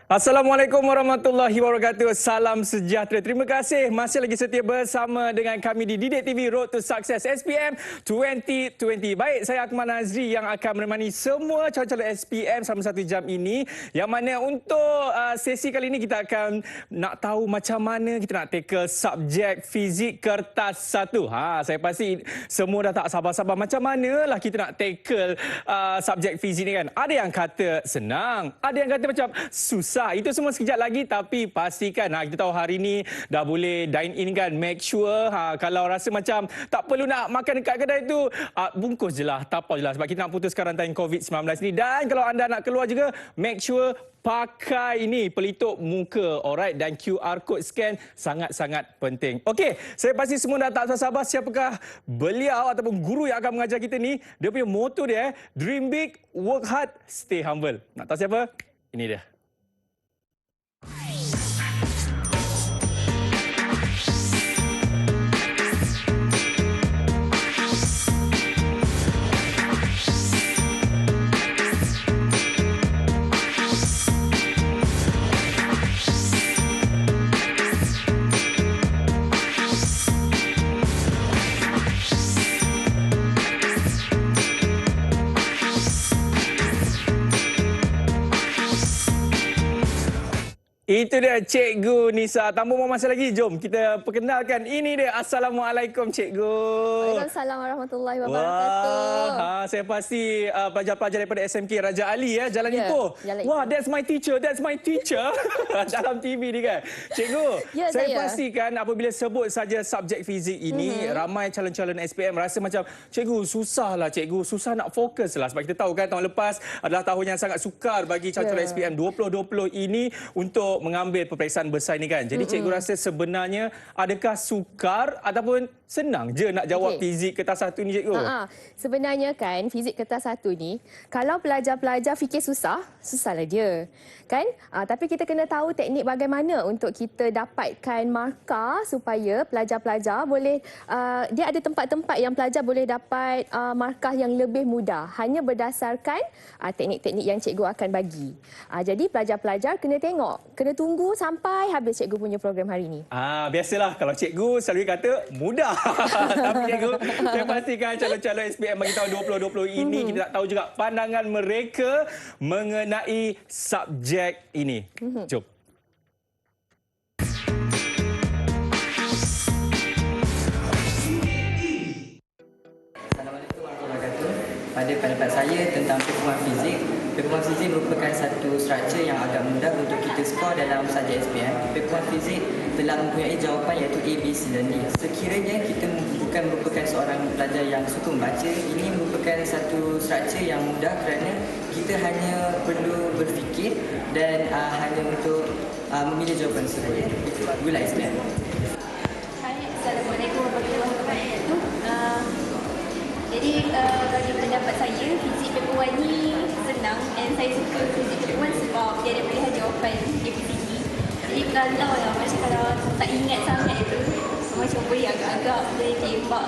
Assalamualaikum warahmatullahi wabarakatuh. Salam sejahtera. Terima kasih masih lagi setia bersama dengan kami di Didik TV Road to Success SPM 2020. Baik, saya Akmal Nazri yang akan menemani semua calon-calon SPM selama 1 jam ini. Yang mana untuk sesi kali ini kita akan nak tahu macam mana kita nak tackle subjek fizik kertas 1. Saya pasti semua dah tak sabar-sabar macam manalah kita nak tackle subjek fizik ni kan. Ada yang kata senang, ada yang kata macam susah. Itu semua sekejap lagi, tapi pastikan kita tahu hari ni dah boleh dine in kan. Make sure kalau rasa macam tak perlu nak makan dekat kedai tu, bungkus je lah, tapau je lah, sebab kita nak putuskan rantai COVID-19 ni. Dan kalau anda nak keluar juga, make sure pakai ini pelitup muka, alright, dan QR code scan sangat-sangat penting. Okey, saya pasti semua dah tak sabar siapakah beliau ataupun guru yang akan mengajar kita ni. Dia punya motto dia, dream big, work hard, stay humble. Nak tahu siapa? Ini dia. Itu dia Cikgu Nisa. Tanpa buang masa lagi, jom kita perkenalkan. Ini dia. Assalamualaikum Cikgu. Waalaikumsalam warahmatullahi wabarakatuh. Saya pasti pelajar-pelajar daripada SMK Raja Ali Jalan Ipoh. Wah, that's my teacher. That's my teacher. Dalam TV ni kan. Cikgu, saya pastikan apabila sebut saja subjek fizik ini, ramai calon-calon SPM rasa macam, Cikgu, susah lah Cikgu. Susah nak fokus lah. Sebab kita tahu kan tahun lepas adalah tahun yang sangat sukar bagi calon-calon SPM 2020 ini untuk mengambil peperiksaan besar ini kan. Jadi cikgu rasa sebenarnya adakah sukar ataupun senang je nak jawab fizik kertas 1 ni cikgu? Sebenarnya kan fizik kertas 1 ni, kalau pelajar-pelajar fikir susah, susahlah dia. Kan? Tapi kita kena tahu teknik bagaimana untuk kita dapatkan markah supaya pelajar-pelajar boleh, dia ada tempat-tempat yang pelajar boleh dapat markah yang lebih mudah hanya berdasarkan teknik-teknik yang cikgu akan bagi. Jadi pelajar-pelajar kena tengok, kena tunggu sampai habis cikgu punya program hari ini. Biasalah kalau cikgu selalu kata mudah. Tapi cikgu, saya pastikan calon-calon SPM bagi tahun 2020 ini kita tak tahu juga pandangan mereka mengenai subjek ini. Jom. Assalamualaikum warahmatullahi wabarakatuh. Pada pendapat saya tentang perkembangan fizik merupakan satu struktur yang agak mudah untuk kita skor dalam subjek SPM. Perkembangan fizik telah mempunyai jawapan iaitu A, B, C dan D. Sekiranya kita bukan merupakan seorang pelajar yang suka membaca, ini merupakan satu struktur yang mudah kerana kita hanya perlu berfikir dan hanya untuk memilih jawapan sahaja. Itu gula SPM. Hai, Assalamualaikum warahmatullahi wabarakatuh. Jadi bagi pendapat saya, fizik paper 1 ni senang dan saya suka fizik paper 1 sebab dia ada pilihan jawapan ABCD. Jadi kalau tak ingat sangat tu, macam boleh agak-agak boleh tembak.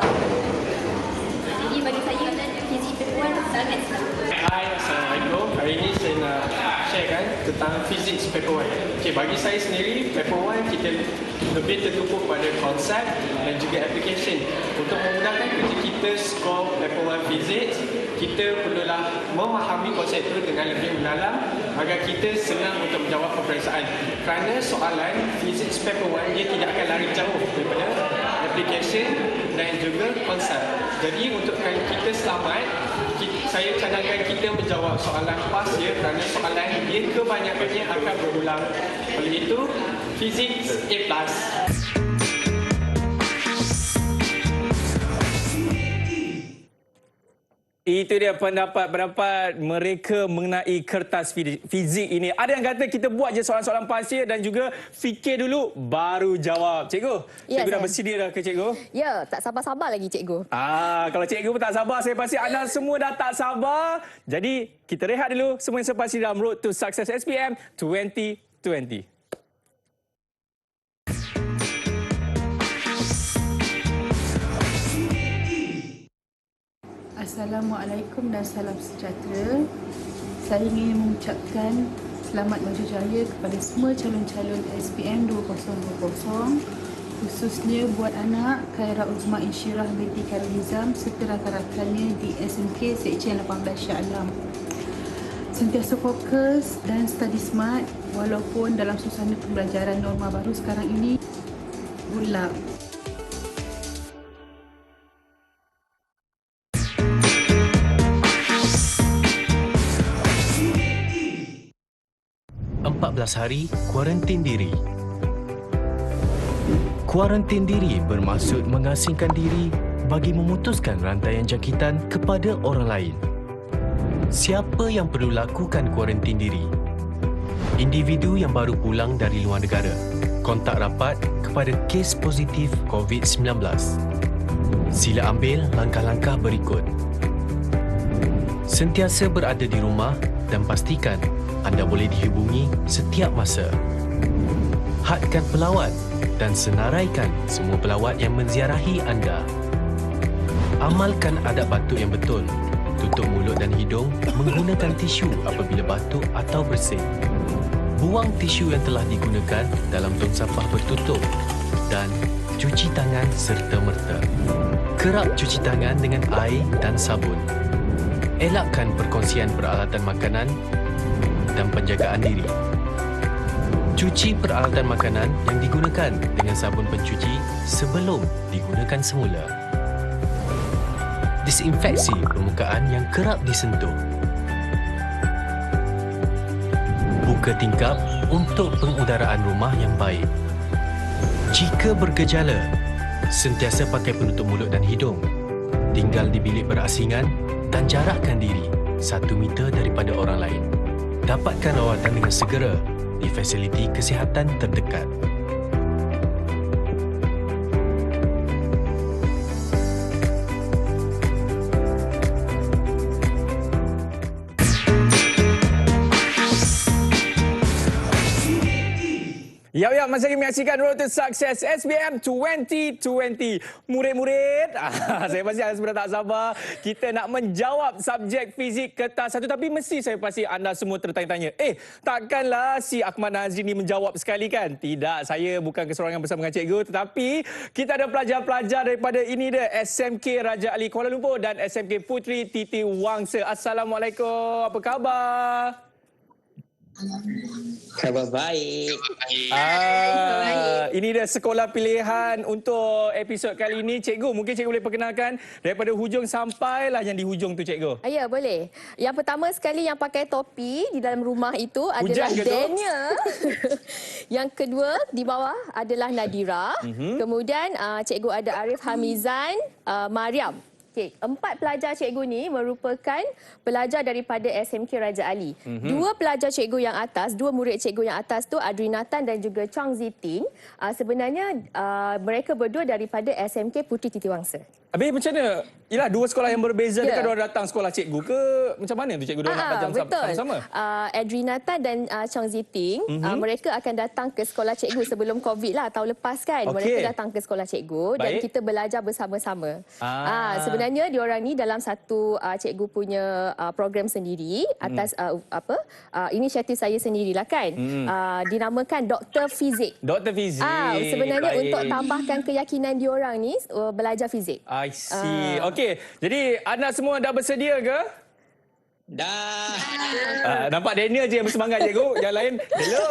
Jadi bagi saya, fizik paper 1 sangat senang. Hai, Assalamualaikum. Hari ini saya nak sharekan tentang fizik paper 1. Okay, bagi saya sendiri, paper 1 kita lebih tertumpu pada konsep dan juga application. Untuk memudahkan kerja kita skor paper 1 fizik, kita perlulah memahami konsep itu dengan lebih mendalam agar kita senang untuk menjawab peperiksaan. Kerana soalan fizik paper 1 dia tidak akan lari jauh daripada application dan juga konsep. Jadi untuk kita selamat, saya cadangkan kita menjawab soalan pas ya, kerana soalan dia kebanyakannya akan berulang. Oleh itu, fizik A+. Itu dia pendapat mereka mengenai kertas fizik ini. Ada yang kata kita buat je soalan-soalan pasir dan juga fikir dulu baru jawab. Cikgu, cikgu dah bersedia dah ke cikgu? Ya, tak sabar-sabar lagi cikgu. Kalau cikgu pun tak sabar, saya pasti anda semua dah tak sabar. Jadi kita rehat dulu. Semua yang sepasti dalam Road to Success SPM 2020. Assalamualaikum dan salam sejahtera. Saya ingin mengucapkan Selamat berjaya kepada semua calon-calon SPM 2020, khususnya buat anak Khaira Uzma Insyirah binti Khairulnizam serta rakan-rakannya di SMK Sekjen 18 Shah Alam. Sentiasa fokus dan study smart walaupun dalam suasana pembelajaran norma baru sekarang ini. Good luck. hari kuarantin diri. Kuarantin diri bermaksud mengasingkan diri bagi memutuskan rantaian jangkitan kepada orang lain. Siapa yang perlu lakukan kuarantin diri? Individu yang baru pulang dari luar negara, kontak rapat kepada kes positif COVID-19. Sila ambil langkah-langkah berikut. Sentiasa berada di rumah dan pastikan anda boleh dihubungi setiap masa. Hadkan pelawat dan senaraikan semua pelawat yang menziarahi anda. Amalkan adab batuk yang betul. Tutup mulut dan hidung menggunakan tisu apabila batuk atau bersin. Buang tisu yang telah digunakan dalam tong sampah bertutup dan cuci tangan serta-merta. Kerap cuci tangan dengan air dan sabun. Elakkan perkongsian peralatan makanan dan penjagaan diri. Cuci peralatan makanan yang digunakan dengan sabun pencuci sebelum digunakan semula. Disinfeksi permukaan yang kerap disentuh. Buka tingkap untuk pengudaraan rumah yang baik. Jika bergejala, sentiasa pakai penutup mulut dan hidung. Tinggal di bilik berasingan dan jarakkan diri 1 meter daripada orang lain. Dapatkan rawatan dengan segera di fasiliti kesihatan terdekat. Ya, masih lagi menyaksikan Road to Success SPM 2020. Murid-murid, saya pasti sudah tak sabar kita nak menjawab subjek fizik kertas 1. Tapi mesti saya pasti anda semua tertanya-tanya, takkanlah si Akmal Nazri ni menjawab sekali kan? Tidak, saya bukan keseorangan bersama dengan cikgu, tetapi kita ada pelajar-pelajar daripada ini dia, SMK Raja Ali Kuala Lumpur dan SMK Puteri Titi Wangsa. Assalamualaikum, apa khabar? Khabar baik. Ini dia sekolah pilihan untuk episod kali ini. Cikgu, mungkin cikgu boleh perkenalkan daripada hujung sampailah yang di hujung tu, cikgu. Ya, boleh. Yang pertama sekali yang pakai topi di dalam rumah itu adalah Daniel. Yang kedua di bawah adalah Nadira. Kemudian cikgu ada Arif Hamizan, Mariam. Okay, 4 pelajar cikgu ni merupakan pelajar daripada SMK Raja Ali. 2 pelajar cikgu yang atas, 2 murid cikgu yang atas tu Adrinatan dan juga Chong Ziting. Sebenarnya mereka berdua daripada SMK Puteri Titi Wangsa. Habis macam mana? Yelah, 2 sekolah yang berbeza. Dekat diorang datang sekolah cikgu ke? Macam mana tu cikgu? Diorang nak belajar sama-sama? Adrinatan dan Chong Ziting, mereka akan datang ke sekolah cikgu sebelum COVID lah, tahun lepas kan. Mereka datang ke sekolah cikgu dan kita belajar bersama-sama. Sebenarnya diorang ni dalam satu cikgu punya program sendiri atas inisiatif saya sendirilah kan. Dinamakan Doktor Fizik. Doktor Fizik. Sebenarnya untuk tambahkan keyakinan diorang ni belajar fizik. I see. Okey, jadi anda semua dah bersedia ke? Dah. Nampak Daniel je yang bersemangat, cikgu. Yang lain, hello.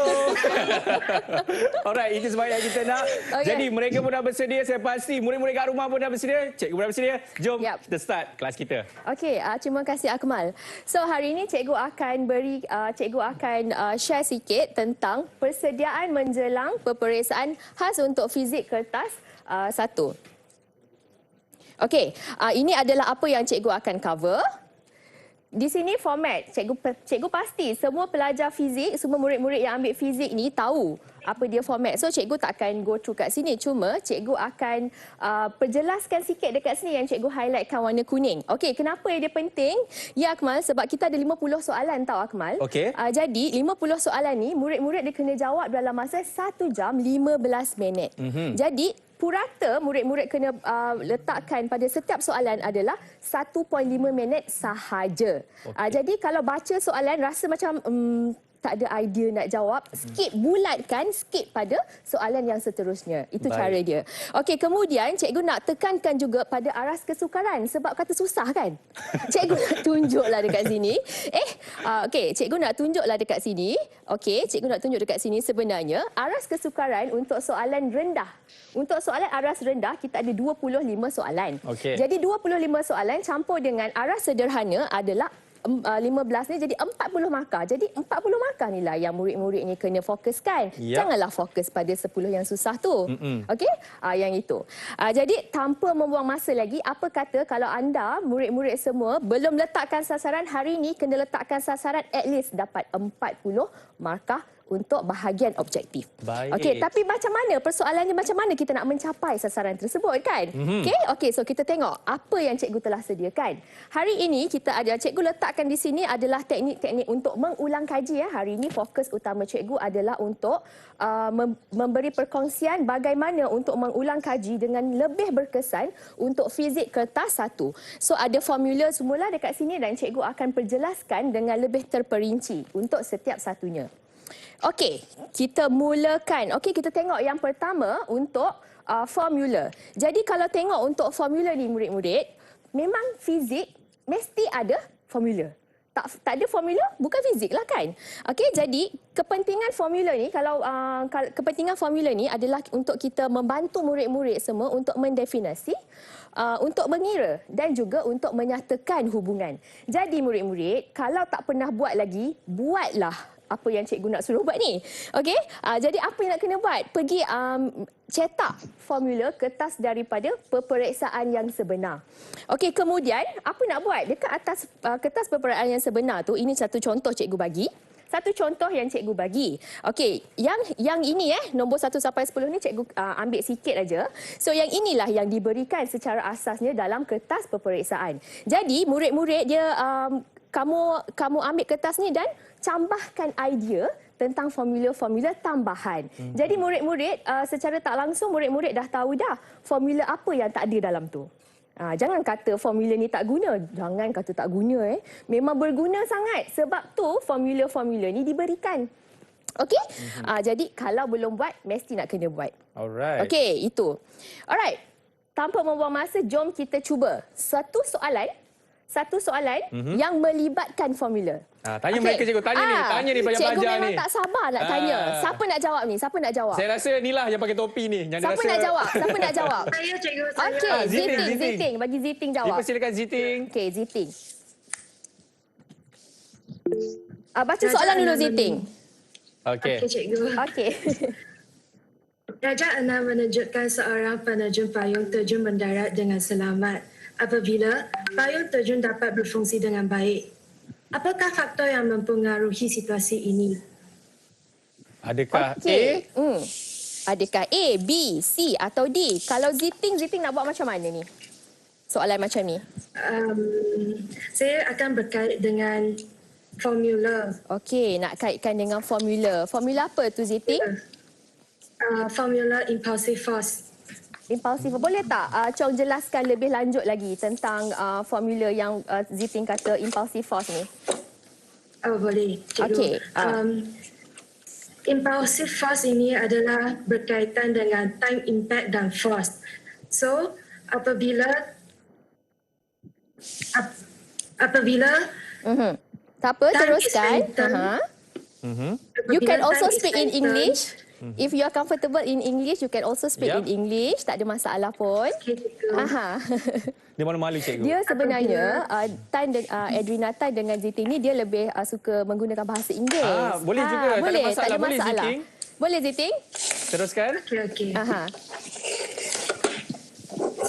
Alright, itu sebab yang kita nak. Jadi mereka pun dah bersedia, saya pasti. Murid-murid kat rumah pun dah bersedia. Cikgu pun dah bersedia. Jom kita start kelas kita. Okey, terima kasih Akmal. So hari ini cikgu akan share sikit tentang persediaan menjelang peperiksaan khas untuk fizik kertas 1. Okey, ini adalah apa yang cikgu akan cover. Di sini format, cikgu pasti semua pelajar fizik, semua murid-murid yang ambil fizik ni tahu apa dia format. So cikgu tak akan go through kat sini, cuma cikgu akan perjelaskan sikit dekat sini yang cikgu highlightkan warna kuning. Okey, kenapa dia penting? Ya Akmal, sebab kita ada 50 soalan tau Akmal. Okey. Jadi 50 soalan ni murid-murid dia kena jawab dalam masa 1 jam 15 minit. Jadi purata murid-murid kena letakkan pada setiap soalan adalah 1.5 minit sahaja. Jadi kalau baca soalan rasa macam tak ada idea nak jawab, skip, bulatkan, skip pada soalan yang seterusnya. Itu Baik. cara dia. Okey, kemudian cikgu nak tekankan juga pada aras kesukaran sebab kata susah kan. Cikgu nak tunjuklah dekat sini. Okey, cikgu nak tunjuklah dekat sini. Okey, cikgu nak tunjuk dekat sini sebenarnya aras kesukaran untuk soalan rendah. Untuk soalan aras rendah kita ada 25 soalan. Okey. Jadi 25 soalan campur dengan aras sederhana adalah 15 ni jadi 40 markah. Jadi 40 markah ni lah yang murid-murid ni kena fokuskan. Ya. Janganlah fokus pada 10 yang susah tu. Okey? Yang itu. Jadi tanpa membuang masa lagi, apa kata kalau anda murid-murid semua belum letakkan sasaran hari ni, kena letakkan sasaran at least dapat 40 markah untuk bahagian objektif. Baik. Okey, tapi macam mana persoalannya, macam mana kita nak mencapai sasaran tersebut kan? Okey, so kita tengok apa yang cikgu telah sediakan. Hari ini kita ada, cikgu letakkan di sini adalah teknik-teknik untuk mengulang kaji ya. Hari ini fokus utama cikgu adalah untuk memberi perkongsian bagaimana untuk mengulang kaji dengan lebih berkesan untuk fizik kertas 1. So ada formula semula dekat sini dan cikgu akan perjelaskan dengan lebih terperinci untuk setiap satunya. Okey, kita mulakan. Okey, kita tengok yang pertama untuk formula. Jadi kalau tengok untuk formula ni murid-murid, memang fizik mesti ada formula. Tak ada formula, bukan fizik lah kan. Okey, jadi kepentingan formula ni, kepentingan formula ni adalah untuk kita membantu murid-murid semua untuk mendefinisi, untuk mengira dan juga untuk menyatakan hubungan. Jadi murid-murid, kalau tak pernah buat lagi, buatlah apa yang cikgu nak suruh buat ni. Okey? Jadi apa yang nak kena buat? Pergi cetak formula kertas daripada peperiksaan yang sebenar. Okey, kemudian apa nak buat? Dekat atas kertas peperiksaan yang sebenar tu, ini satu contoh cikgu bagi. Satu contoh yang cikgu bagi. Okey, yang ini nombor 1 sampai 10 ni cikgu ambil sikit aja. So yang inilah yang diberikan secara asasnya dalam kertas peperiksaan. Jadi murid-murid dia kamu ambil kertas ni dan cambahkan idea tentang formula-formula tambahan. Jadi murid-murid secara tak langsung murid-murid dah tahu dah formula apa yang tak ada dalam tu. Jangan kata formula ni tak guna. Jangan kata tak guna. Memang berguna sangat. Sebab tu formula-formula ni diberikan. Okey? Jadi kalau belum buat, mesti nak kena buat. Alright. Okey, itu. Alright. Tanpa membuang masa, jom kita cuba. Satu soalan yang melibatkan formula. Tanya mereka cikgu, tanya ni pelajar-pelajar ni. Cikgu memang tak sabar nak tanya. Siapa nak jawab ni? Siapa nak jawab? Saya rasa inilah yang pakai topi ni. Yang Siapa nak jawab? Siapa nak jawab? Saya cikgu, saya. Okey, Ziting. Ziting. Bagi Ziting jawab. Dipersilakan Ziting. Okey, Ziting. Baca soalan dulu, Ziting. Okey. Okey, cikgu. Okey. Raja Enam menunjukkan seorang penerjun payung terjun mendarat dengan selamat apabila payung terjun dapat berfungsi dengan baik. Apakah faktor yang mempengaruhi situasi ini? Adakah Okey. Adakah A, B, C atau D? Kalau Ziting nak buat macam mana ni? Soalan macam ni. Saya akan berkait dengan formula. Okey, nak kaitkan dengan formula. Formula apa tu, Ziting? Formula impulsive force. Impulsif. Boleh tak Chong jelaskan lebih lanjut lagi tentang formula yang Ziting kata impulsive force ni? Oh, boleh, cikgu. Okey. Impulsive force ini adalah berkaitan dengan time impact dan force. So, apabila Tak apa, time teruskan. is lengthened, You can apabila also time is speak in lengthened, English. If you are comfortable in English, you can also speak Yep. in English. Tak ada masalah pun. Okay, cikgu. Dia malu-malu cikgu. Dia sebenarnya Edrina Tan dengan Ziting ni dia lebih suka menggunakan bahasa Inggeris. Boleh juga. Boleh, tak ada Boleh, masalah. Ziting. Boleh, Ziting? Teruskan. Okey.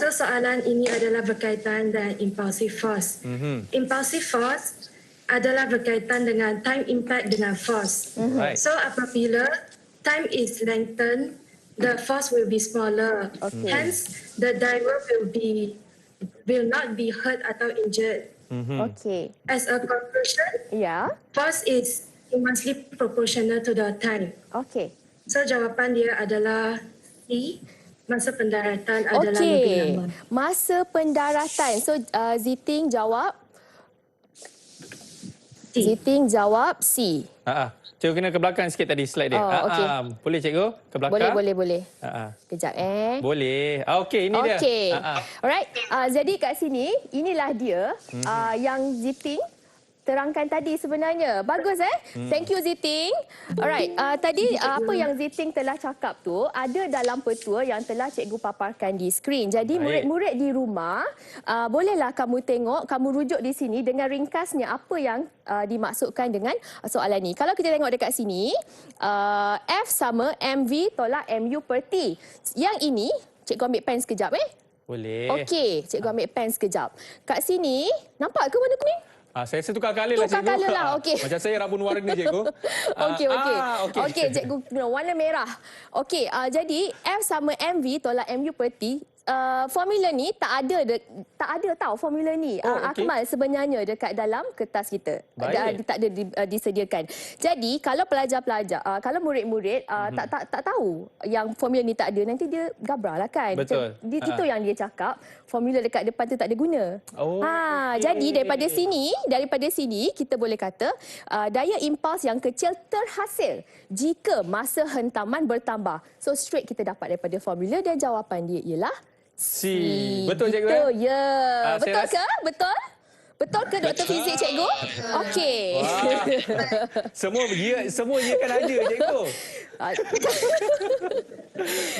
So soalan ini adalah berkaitan dengan impulsive force. Impulsive force adalah berkaitan dengan time impact dengan force. Right. So apabila time is lengthened, the force will be smaller. Okay. Hence, the diver will not be hurt atau injured. Okey. As a conclusion, Ya. force is inversely proportional to the time. Okey. So jawapan dia adalah C. Masa pendaratan adalah lebih lama. Masa pendaratan. So Ziting jawab C. Ziting jawab C. Cikgu kena ke belakang sikit tadi slide dia. okey. Boleh cikgu? Ke belakang? Boleh. Kejap Boleh. Okey, ini dia. Okey. Alright. Jadi kat sini, inilah dia yang Ziting terangkan tadi sebenarnya. Bagus Thank you Ziting. Alright, tadi apa yang Ziting telah cakap tu ada dalam petua yang telah cikgu paparkan di skrin. Jadi murid-murid di rumah, bolehlah kamu tengok, kamu rujuk di sini dengan ringkasnya apa yang dimaksudkan dengan soalan ni. Kalau kita tengok dekat sini, F sama MV tolak MU per T. Yang ini, cikgu ambil pen sekejap Boleh. Okey, cikgu ambil pen sekejap. Kat sini, nampak ke warna kuning? Saya tukar colour lah cikgu. Tukar colour lah, okey. Macam saya rabun warna cikgu. Okey, cikgu guna warna merah. Okey, jadi F sama MV tolak MU per T. Formula ni tak ada tau formula ni. Akmal sebenarnya dekat dalam kertas kita. Tak ada disediakan. Jadi kalau pelajar-pelajar, kalau murid-murid tak tahu yang formula ni tak ada, nanti dia gabrah lah kan. Betul. Itu yang dia cakap, formula dekat depan tu tak ada guna. Jadi daripada sini kita boleh kata daya impuls yang kecil terhasil jika masa hentaman bertambah. So straight kita dapat daripada formula dan jawapan dia ialah C. Betul cikgu? Betul, ya. Betul ke? Betul? Betul ke Dr. Fizik cikgu? Okey. Semua ya kan ada cikgu.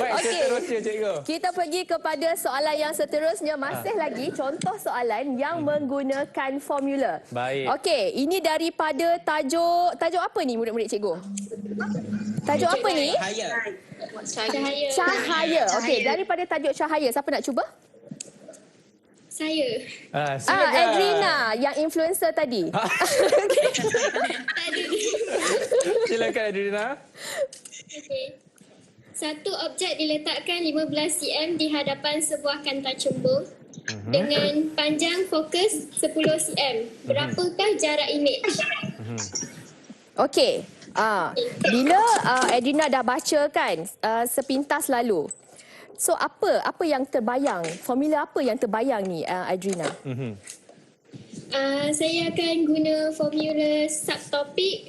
Baik, seterusnya cikgu. Kita pergi kepada soalan yang seterusnya. Masih lagi contoh soalan yang menggunakan formula. Baik. Okey, ini daripada tajuk apa ni murid-murid cikgu? Tajuk apa ni? Cahaya. Okey, daripada tajuk cahaya, siapa nak cuba? Saya. Adrina yang influencer tadi. Silakan Adrina. Okey. Satu objek diletakkan 15 cm di hadapan sebuah kancah cembung dengan panjang fokus 10 cm. Berapakah jarak imej? Okey. Bila Adrina dah baca kan sepintas lalu. So apa yang terbayang? Formula apa yang terbayang ni Adrina? Saya akan guna formula subtopik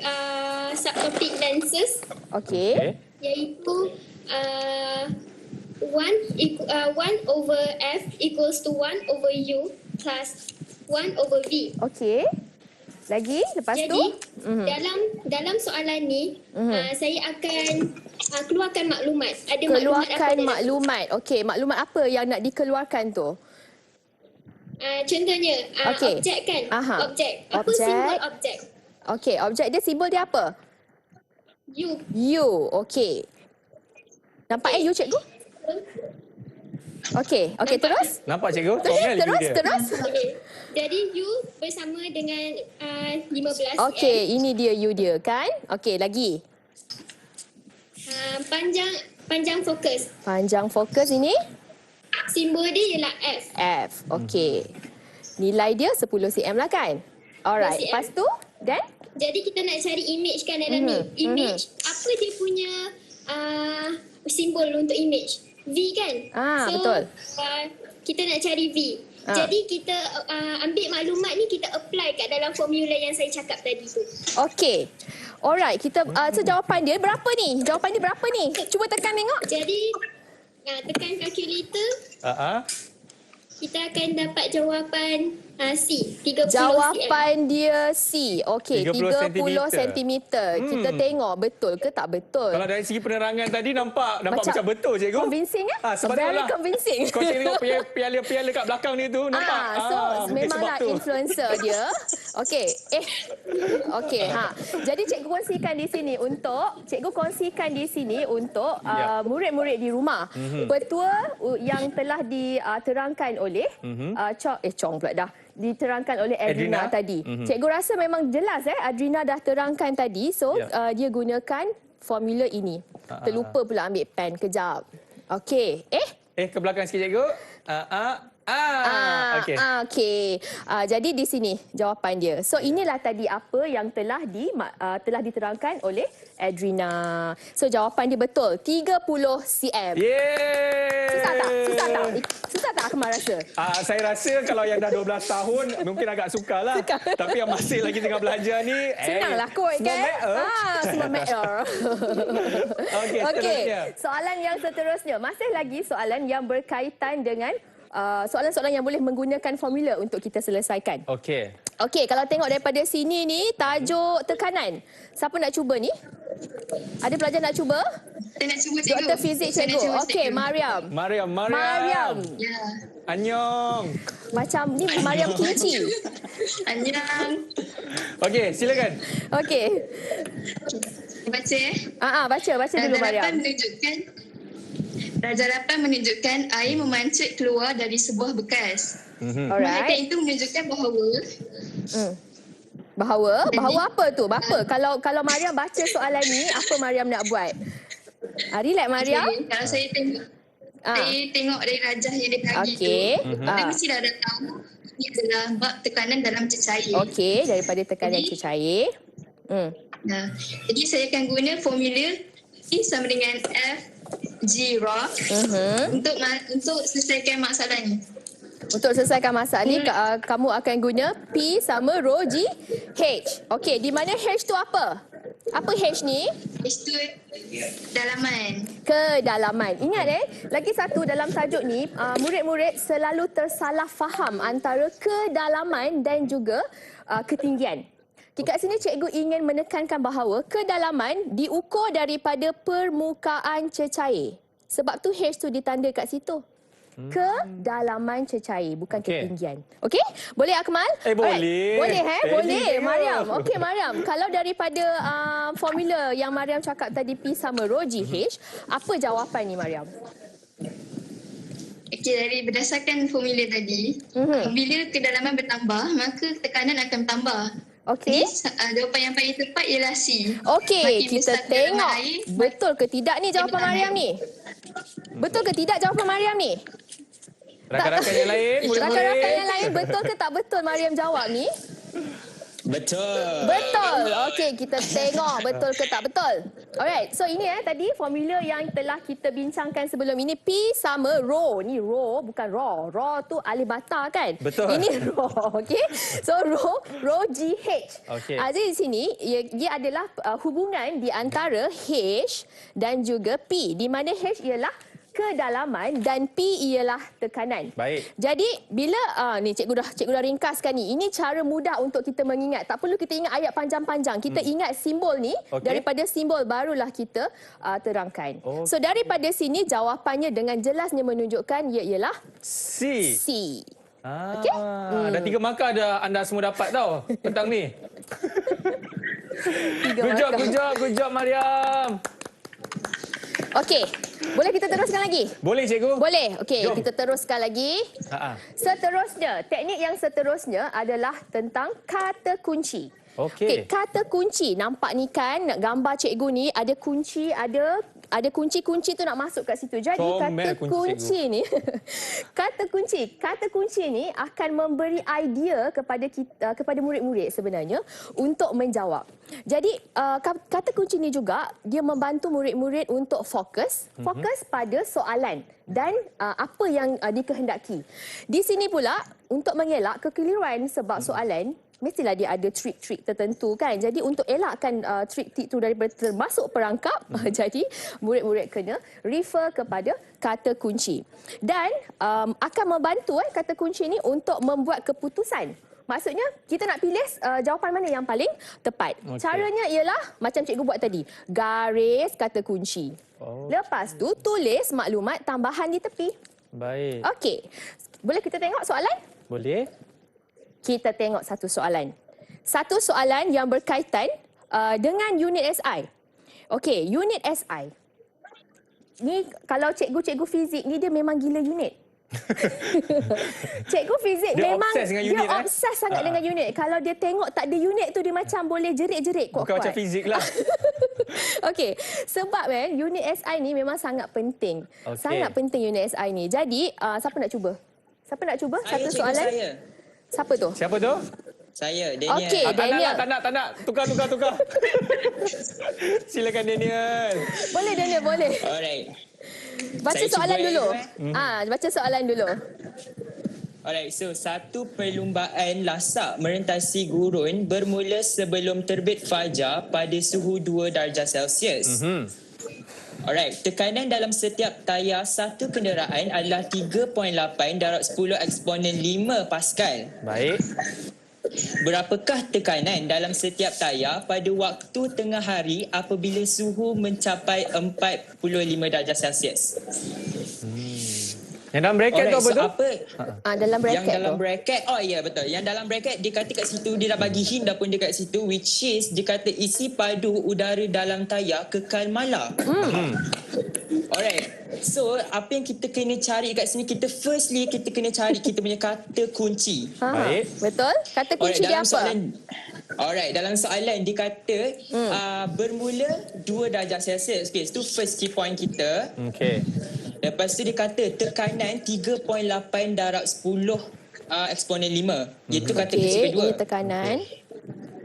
lenses. Okey. Iaitu 1 over F equals to 1 over U plus 1 over V. Okey. Lagi lepas Jadi, tu? dalam soalan ni saya akan keluarkan maklumat. Ada Keluarkan maklumat. Okey, maklumat apa yang nak dikeluarkan tu? Contohnya Okey. objek kan? Objek. Apa Objek. simbol objek? Okey, objek dia simbol dia apa? U. U. Okey. Nampak U cikgu? Okey, terus? Nampak cikgu? Formel U dia. Terus. Okay. Jadi U bersama dengan 15 Okey, ini dia U dia kan? Okey, lagi. Panjang fokus. Panjang fokus ini Simbol dia ialah F. F. Okey. Nilai dia 10 cm lah kan? Alright. 10 cm. Lepas tu, then? Jadi kita nak cari image kan dalam ni. Image, apa dia punya simbol untuk image? V kan? Betul. Kita nak cari V. Jadi kita ambil maklumat ni, kita apply kat dalam formula yang saya cakap tadi tu. Okey. Alright, kita so jawapan dia berapa ni? Jawapan dia berapa ni? Cuba tekan tengok. Jadi tekan kalkulator. Kita akan dapat jawapan C, 30 Jawapan dia C. Okey, 30 cm. Kita tengok betul ke tak betul. Kalau dari segi penerangan tadi nampak macam betul cikgu. Convincing Very convincing. Kau tengok piala-piala kat belakang ni tu nampak. So memanglah influencer dia. Okey. Okey, Jadi cikgu kongsikan di sini untuk murid-murid di rumah. Petua yang telah diterangkan oleh Chong pula dah. Diterangkan oleh Adrina tadi. Cikgu rasa memang jelas Adrina dah terangkan tadi. So dia gunakan formula ini. Terlupa pula ambil pen kejap. Okey. Ke belakang sikit cikgu. Okey. Jadi di sini jawapan dia. So inilah tadi apa yang telah diterangkan oleh Adrina. So jawapan dia betul. 30 cm. Yeay. Susah tak? Susah tak tak Akmal rasa? Saya rasa kalau yang dah 12 tahun mungkin agak sukar lah. Tapi yang masih lagi tengah belajar ni Senanglah kot kan? Semua matter. Okey, seterusnya. Soalan yang seterusnya. Masih lagi soalan yang berkaitan dengan soalan-soalan yang boleh menggunakan formula untuk kita selesaikan. Okey. Okey, kalau tengok daripada sini ni, tajuk tekanan. Siapa nak cuba ni? Ada pelajar nak cuba? Saya nak cuba cikgu. Doktor Fizik cikgu. Okey, Mariam. Mariam. Ya. Annyeong. Macam ni Mariam Kimchi. Annyeong. Okey, silakan. Okey. Baca Baca dulu Mariam. Darjah 8 menunjukkan air memancut keluar dari sebuah bekas. Alright. Maka itu menunjukkan bahawa Bahawa apa tu? Bapa. Kalau Mariam baca soalan ni, apa Mariam nak buat? Relax Mariam. Okay, kalau saya tengok dari rajah yang dia bagi tu, saya mesti dah tahu ini adalah bab tekanan dalam cecair. Okey, daripada tekanan cecair. Nah, jadi saya akan guna formula E sama dengan F G rho untuk selesaikan masalah ni. Untuk selesaikan masalah ni, kamu akan guna P sama rho G H. Okey, di mana H tu apa? Apa H ni? H tu dalaman. Kedalaman. Ingat lagi satu dalam tajuk ni, murid-murid selalu tersalah faham antara kedalaman dan juga ketinggian. Kat sini cikgu ingin menekankan bahawa kedalaman diukur daripada permukaan cecair. Sebab tu H tu ditanda kat situ. Kedalaman cecair, bukan ketinggian. Okey? Boleh Akmal? Boleh. Boleh Boleh. Mariam. Okey Mariam, kalau daripada formula yang Mariam cakap tadi P sama rho GH, apa jawapan ni Mariam? Okey, dari berdasarkan formula tadi, bila kedalaman bertambah, maka tekanan akan bertambah. Okey. Jawapan yang paling tepat ialah C. Okey, kita tengok betul ke tidak ni jawapan Mariam ni? Betul ke tidak jawapan Mariam ni? Rakan-rakan yang lain, murid-murid. Rakan-rakan yang lain, betul ke tak betul Mariam jawab ni? Betul. Betul. Okey, kita tengok betul ke tak betul. Alright, so ini tadi formula yang telah kita bincangkan sebelum ini. P sama rho. Ni rho bukan rho. Rho tu alif bata kan? Betul. Ini rho, okey. So rho GH. Okey. Jadi di sini dia adalah hubungan di antara H dan juga P, di mana H ialah kedalaman dan P ialah tekanan. Baik. Jadi bila ni cikgu dah ringkaskan ni. Ini cara mudah untuk kita mengingat. Tak perlu kita ingat ayat panjang-panjang. Kita ingat simbol ni. Daripada simbol barulah kita terangkan. So daripada sini jawapannya dengan jelasnya menunjukkan ialah C. Okey? Dah 3 markah dah anda semua dapat tau petang ni. Good job Mariam. Okey. Boleh kita teruskan lagi? Boleh cikgu. Boleh. Okey, kita teruskan lagi. Seterusnya, teknik yang seterusnya adalah tentang kata kunci. Okey, kata kunci. Nampak ni kan gambar cikgu ni ada kunci, ada kunci-kunci tu nak masuk kat situ. Jadi kata kunci ni kata kunci ni akan memberi idea kepada kita, kepada murid-murid sebenarnya untuk menjawab. Jadi kata kunci ni juga dia membantu murid-murid untuk fokus pada soalan dan apa yang dikehendaki. Di sini pula untuk mengelak kekeliruan sebab soalan mestilah dia ada trik-trik tertentu kan. Jadi untuk elakkan trik-trik itu daripada termasuk perangkap, jadi murid-murid kena refer kepada kata kunci. Dan akan membantu kata kunci ini untuk membuat keputusan. Maksudnya kita nak pilih jawapan mana yang paling tepat. Caranya ialah macam cikgu buat tadi. Garis kata kunci. Lepas tu tulis maklumat tambahan di tepi. Baik. Okey. Boleh kita tengok soalan? Boleh. Kita tengok satu soalan. Satu soalan yang berkaitan dengan unit SI. Okey, unit SI. Ni kalau cikgu-cikgu fizik ni dia memang gila unit. Cikgu fizik dia memang dia obses sangat dengan unit. Kalau dia tengok tak ada unit tu dia macam boleh jerit-jerit kuat-kuat. Bukan macam fizik lah. Okey, sebab unit SI ni memang sangat penting. Sangat penting unit SI ni. Jadi siapa nak cuba? Siapa nak cuba? Satu soalan. Siapa tu? Siapa tu? Saya, Daniel. Okey, Daniel. Tak nak. Tukar. Silakan Daniel. Boleh Daniel, boleh. Alright. Baca Saya soalan cuba dulu. ya, Baca soalan dulu. Alright, so satu perlumbaan lasak merentasi gurun bermula sebelum terbit fajar pada suhu 2 darjah Celsius. Alright, tekanan dalam setiap tayar satu kenderaan adalah 3.8 darab 10 eksponen 5 Pascal. Baik. Berapakah tekanan dalam setiap tayar pada waktu tengah hari apabila suhu mencapai 45 darjah Celsius? Yang dalam bracket tu apa tu? Dalam bracket Yang dalam tu. bracket, oh ya betul. Yang dalam bracket dia kata kat situ, dia dah bagi hint dah pun dekat situ, which is dia kata isi padu udara dalam tayar kekal malar. Alright. So, apa yang kita kena cari kat sini, kita kena cari kita punya kata kunci. Baik. Betul? Kata kunci dia apa? Alright, dalam soalan dia kata bermula 2 darjah Celsius. Okay, itu first key point kita. Okey. Lepas tu dia kata tekanan 3.8 darab 10 eksponen 5. Iaitu kata kunci kedua. Ini tekanan.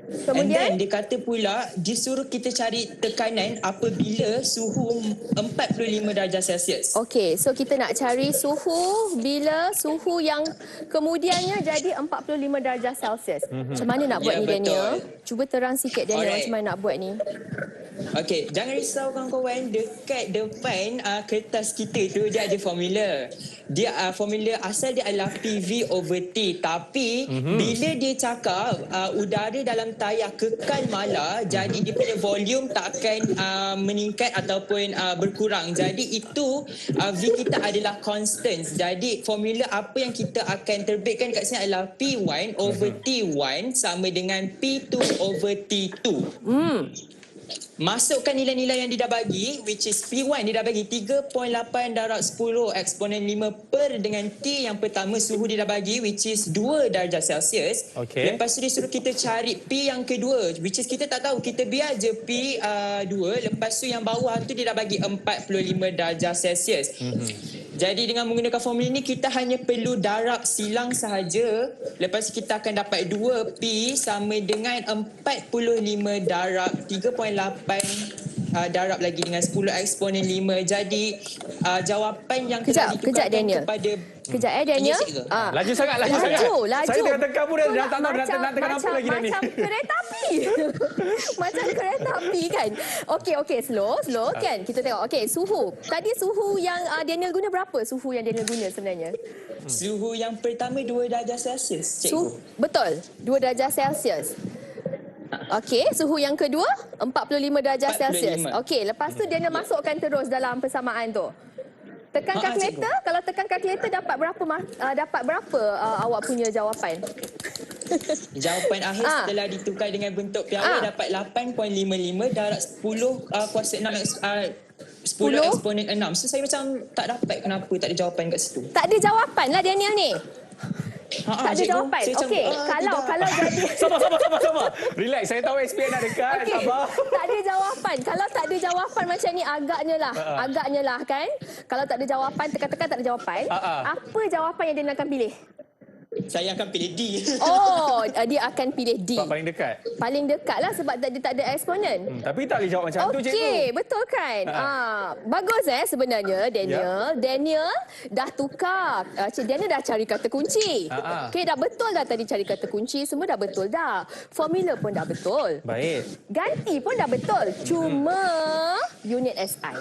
And then Kemudian dia kata pula disuruh kita cari tekanan apabila suhu 45 darjah Celsius. okey, so kita nak cari suhu bila suhu yang kemudiannya jadi 45 darjah Celsius. Macam mana nak buat Ya, ni, Daniel? betul. Cuba terang sikit, Daniel, Alright. macam mana nak buat ni. Okey, jangan risau kawan-kawan, dekat depan kertas kita tu dia ada formula. Dia formula asal dia adalah PV over T, tapi bila dia cakap udara dalam tayar kekal malar, jadi dia punya volume tak akan meningkat ataupun berkurang. Jadi itu V kita adalah constant. Jadi formula apa yang kita akan terbitkan kat sini adalah P1 over T1 sama dengan P2 over T2. Masukkan nilai-nilai yang dia dah bagi, which is P1 dia dah bagi 3.8 darab 10 eksponen 5 per dengan T yang pertama suhu dia dah bagi, which is 2 darjah Celsius. Okey. Lepas tu dia suruh kita cari P yang kedua, which is kita tak tahu, kita biar je P 2. Lepas tu yang bawah tu dia dah bagi 45 darjah Celsius. Jadi dengan menggunakan formula ni kita hanya perlu darab silang sahaja. Lepas tu kita akan dapat 2P sama dengan 45 darab 3.8 darab lagi dengan 10 eksponen 5. Jadi jawapan yang telah Kejap, Daniel. kepada Kejap Daniel. Ya, cikgu. Laju sangat. Laju. Saya tengah tekan pun dah tak tahu nak tekan apa lagi dah ni. Macam kereta api. Macam kereta api kan. Okey, slow kan. Kita tengok. Okey, suhu. Tadi suhu yang Daniel guna berapa? Suhu yang Daniel guna sebenarnya? Suhu yang pertama 2 darjah Celsius, cikgu. Betul. 2 darjah Celsius. Okey, suhu yang kedua 45 darjah 45. Celsius. Okey, lepas tu Daniel masukkan terus dalam persamaan tu. Tekan kalkulator, kalau tekan kalkulator dapat berapa awak punya jawapan? Jawapan akhir setelah ditukar dengan bentuk piala dapat 8.55 darab 10 kuasa 6 10 eksponen 6. So saya macam tak dapat kenapa tak ada jawapan kat situ. Tak ada jawapan lah Daniel ni. Tak ada jawapan. Okey, kalau jadi Sabar. Relax, saya tahu SPM dah dekat. okey, Sabar. tak ada jawapan. Kalau tak ada jawapan macam ni agaknya lah kan. Kalau tak ada jawapan, tekan-tekan tak ada jawapan. Apa jawapan yang Daniel akan pilih? Saya akan pilih D. Oh, dia akan pilih D. Sebab paling dekat. Paling dekat lah sebab dia tak ada eksponen. Tapi tak boleh jawab macam tu, cikgu. Okey, betul kan? Bagus sebenarnya Daniel. Daniel dah tukar. Daniel dah cari kata kunci. Okey, dah betul dah tadi cari kata kunci. Semua dah betul dah. Formula pun dah betul. Baik. Ganti pun dah betul. Cuma unit SI.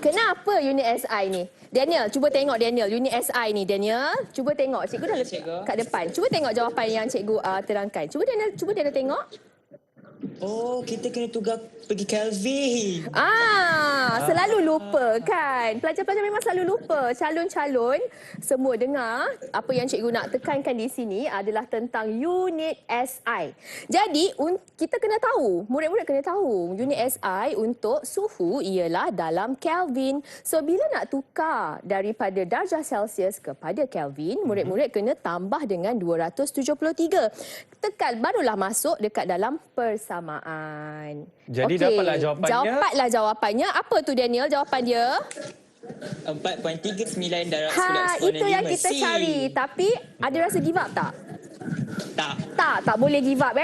Kenapa unit SI ni? Daniel, cuba tengok Daniel. Unit SI ni, Daniel. Cuba tengok. Cikgu dah letak kat depan. Cuba tengok jawapan yang cikgu terangkan. Cuba Daniel tengok. Oh, kita kena tukar pergi Kelvin. Selalu lupa kan. Pelajar-pelajar memang selalu lupa. Calon-calon semua dengar apa yang cikgu nak tekankan di sini adalah tentang unit SI. Jadi kita kena tahu, murid-murid kena tahu unit SI untuk suhu ialah dalam Kelvin. So bila nak tukar daripada darjah Celsius kepada Kelvin, murid-murid kena tambah dengan 273. Tekan barulah masuk dekat dalam persamaan. Jadi dapatlah jawapannya. Dapatlah jawapannya. Apa tu Daniel jawapan dia? 4.39 darab 10 eksponen 5. Itu yang kita C. cari. Tapi ada rasa give up tak? Tak boleh give up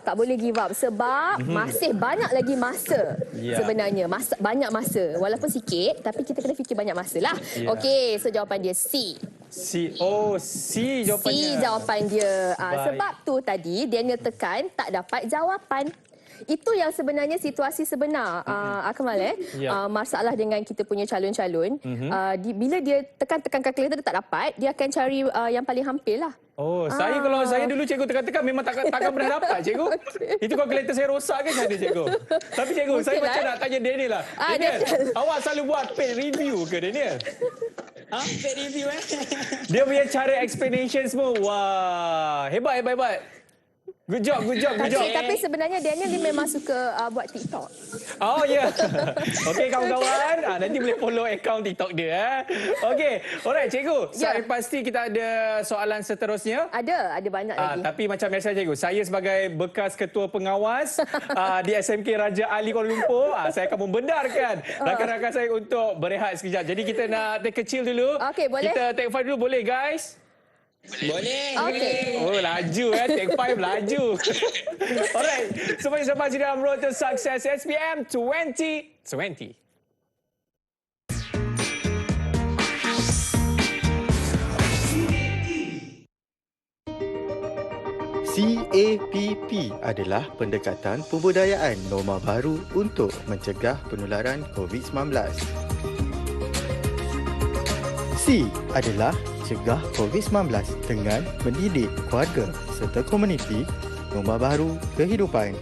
tak boleh give up sebab masih banyak lagi masa sebenarnya. Banyak masa. Walaupun sikit tapi kita kena fikir banyak masa lah. Okey, so jawapan dia C. C jawapannya. C jawapan dia. Sebab tu tadi Daniel tekan tak dapat jawapan. Itu yang sebenarnya situasi sebenar, Akmal. Masalah dengan kita punya calon-calon. Bila dia tekan-tekan kalkulator dia tak dapat, dia akan cari yang paling hampir lah. Saya kalau saya dulu cikgu tekan-tekan memang takkan pernah dapat, cikgu. Itu kalkulator saya rosak ke macam mana, cikgu? Tapi cikgu, saya macam nak tanya Daniel lah. Daniel, awak selalu buat paid review ke, Daniel? Paid review Dia punya cara explanation semua, wah, hebat. Good job. Tapi sebenarnya Daniel dia memang suka buat TikTok. Oh ya. Okey kawan-kawan, nanti boleh follow akaun TikTok dia. Okey. Alright cikgu, saya pasti kita ada soalan seterusnya. Ada banyak lagi. Tapi macam biasa cikgu, saya sebagai bekas ketua pengawas di SMK Raja Ali Kuala Lumpur, saya akan membenarkan rakan-rakan saya untuk berehat sekejap. Jadi kita nak take kecil dulu. Okey, boleh. Kita take 5 dulu, boleh guys? Boleh. Okey. Oh, laju take 5 laju. Alright, semua sampai di dalam Road to Success SPM 2020. CAPP adalah pendekatan pembudayaan norma baru untuk mencegah penularan COVID-19. C adalah cegah COVID-19 dengan mendidik keluarga serta komuniti norma baru kehidupan.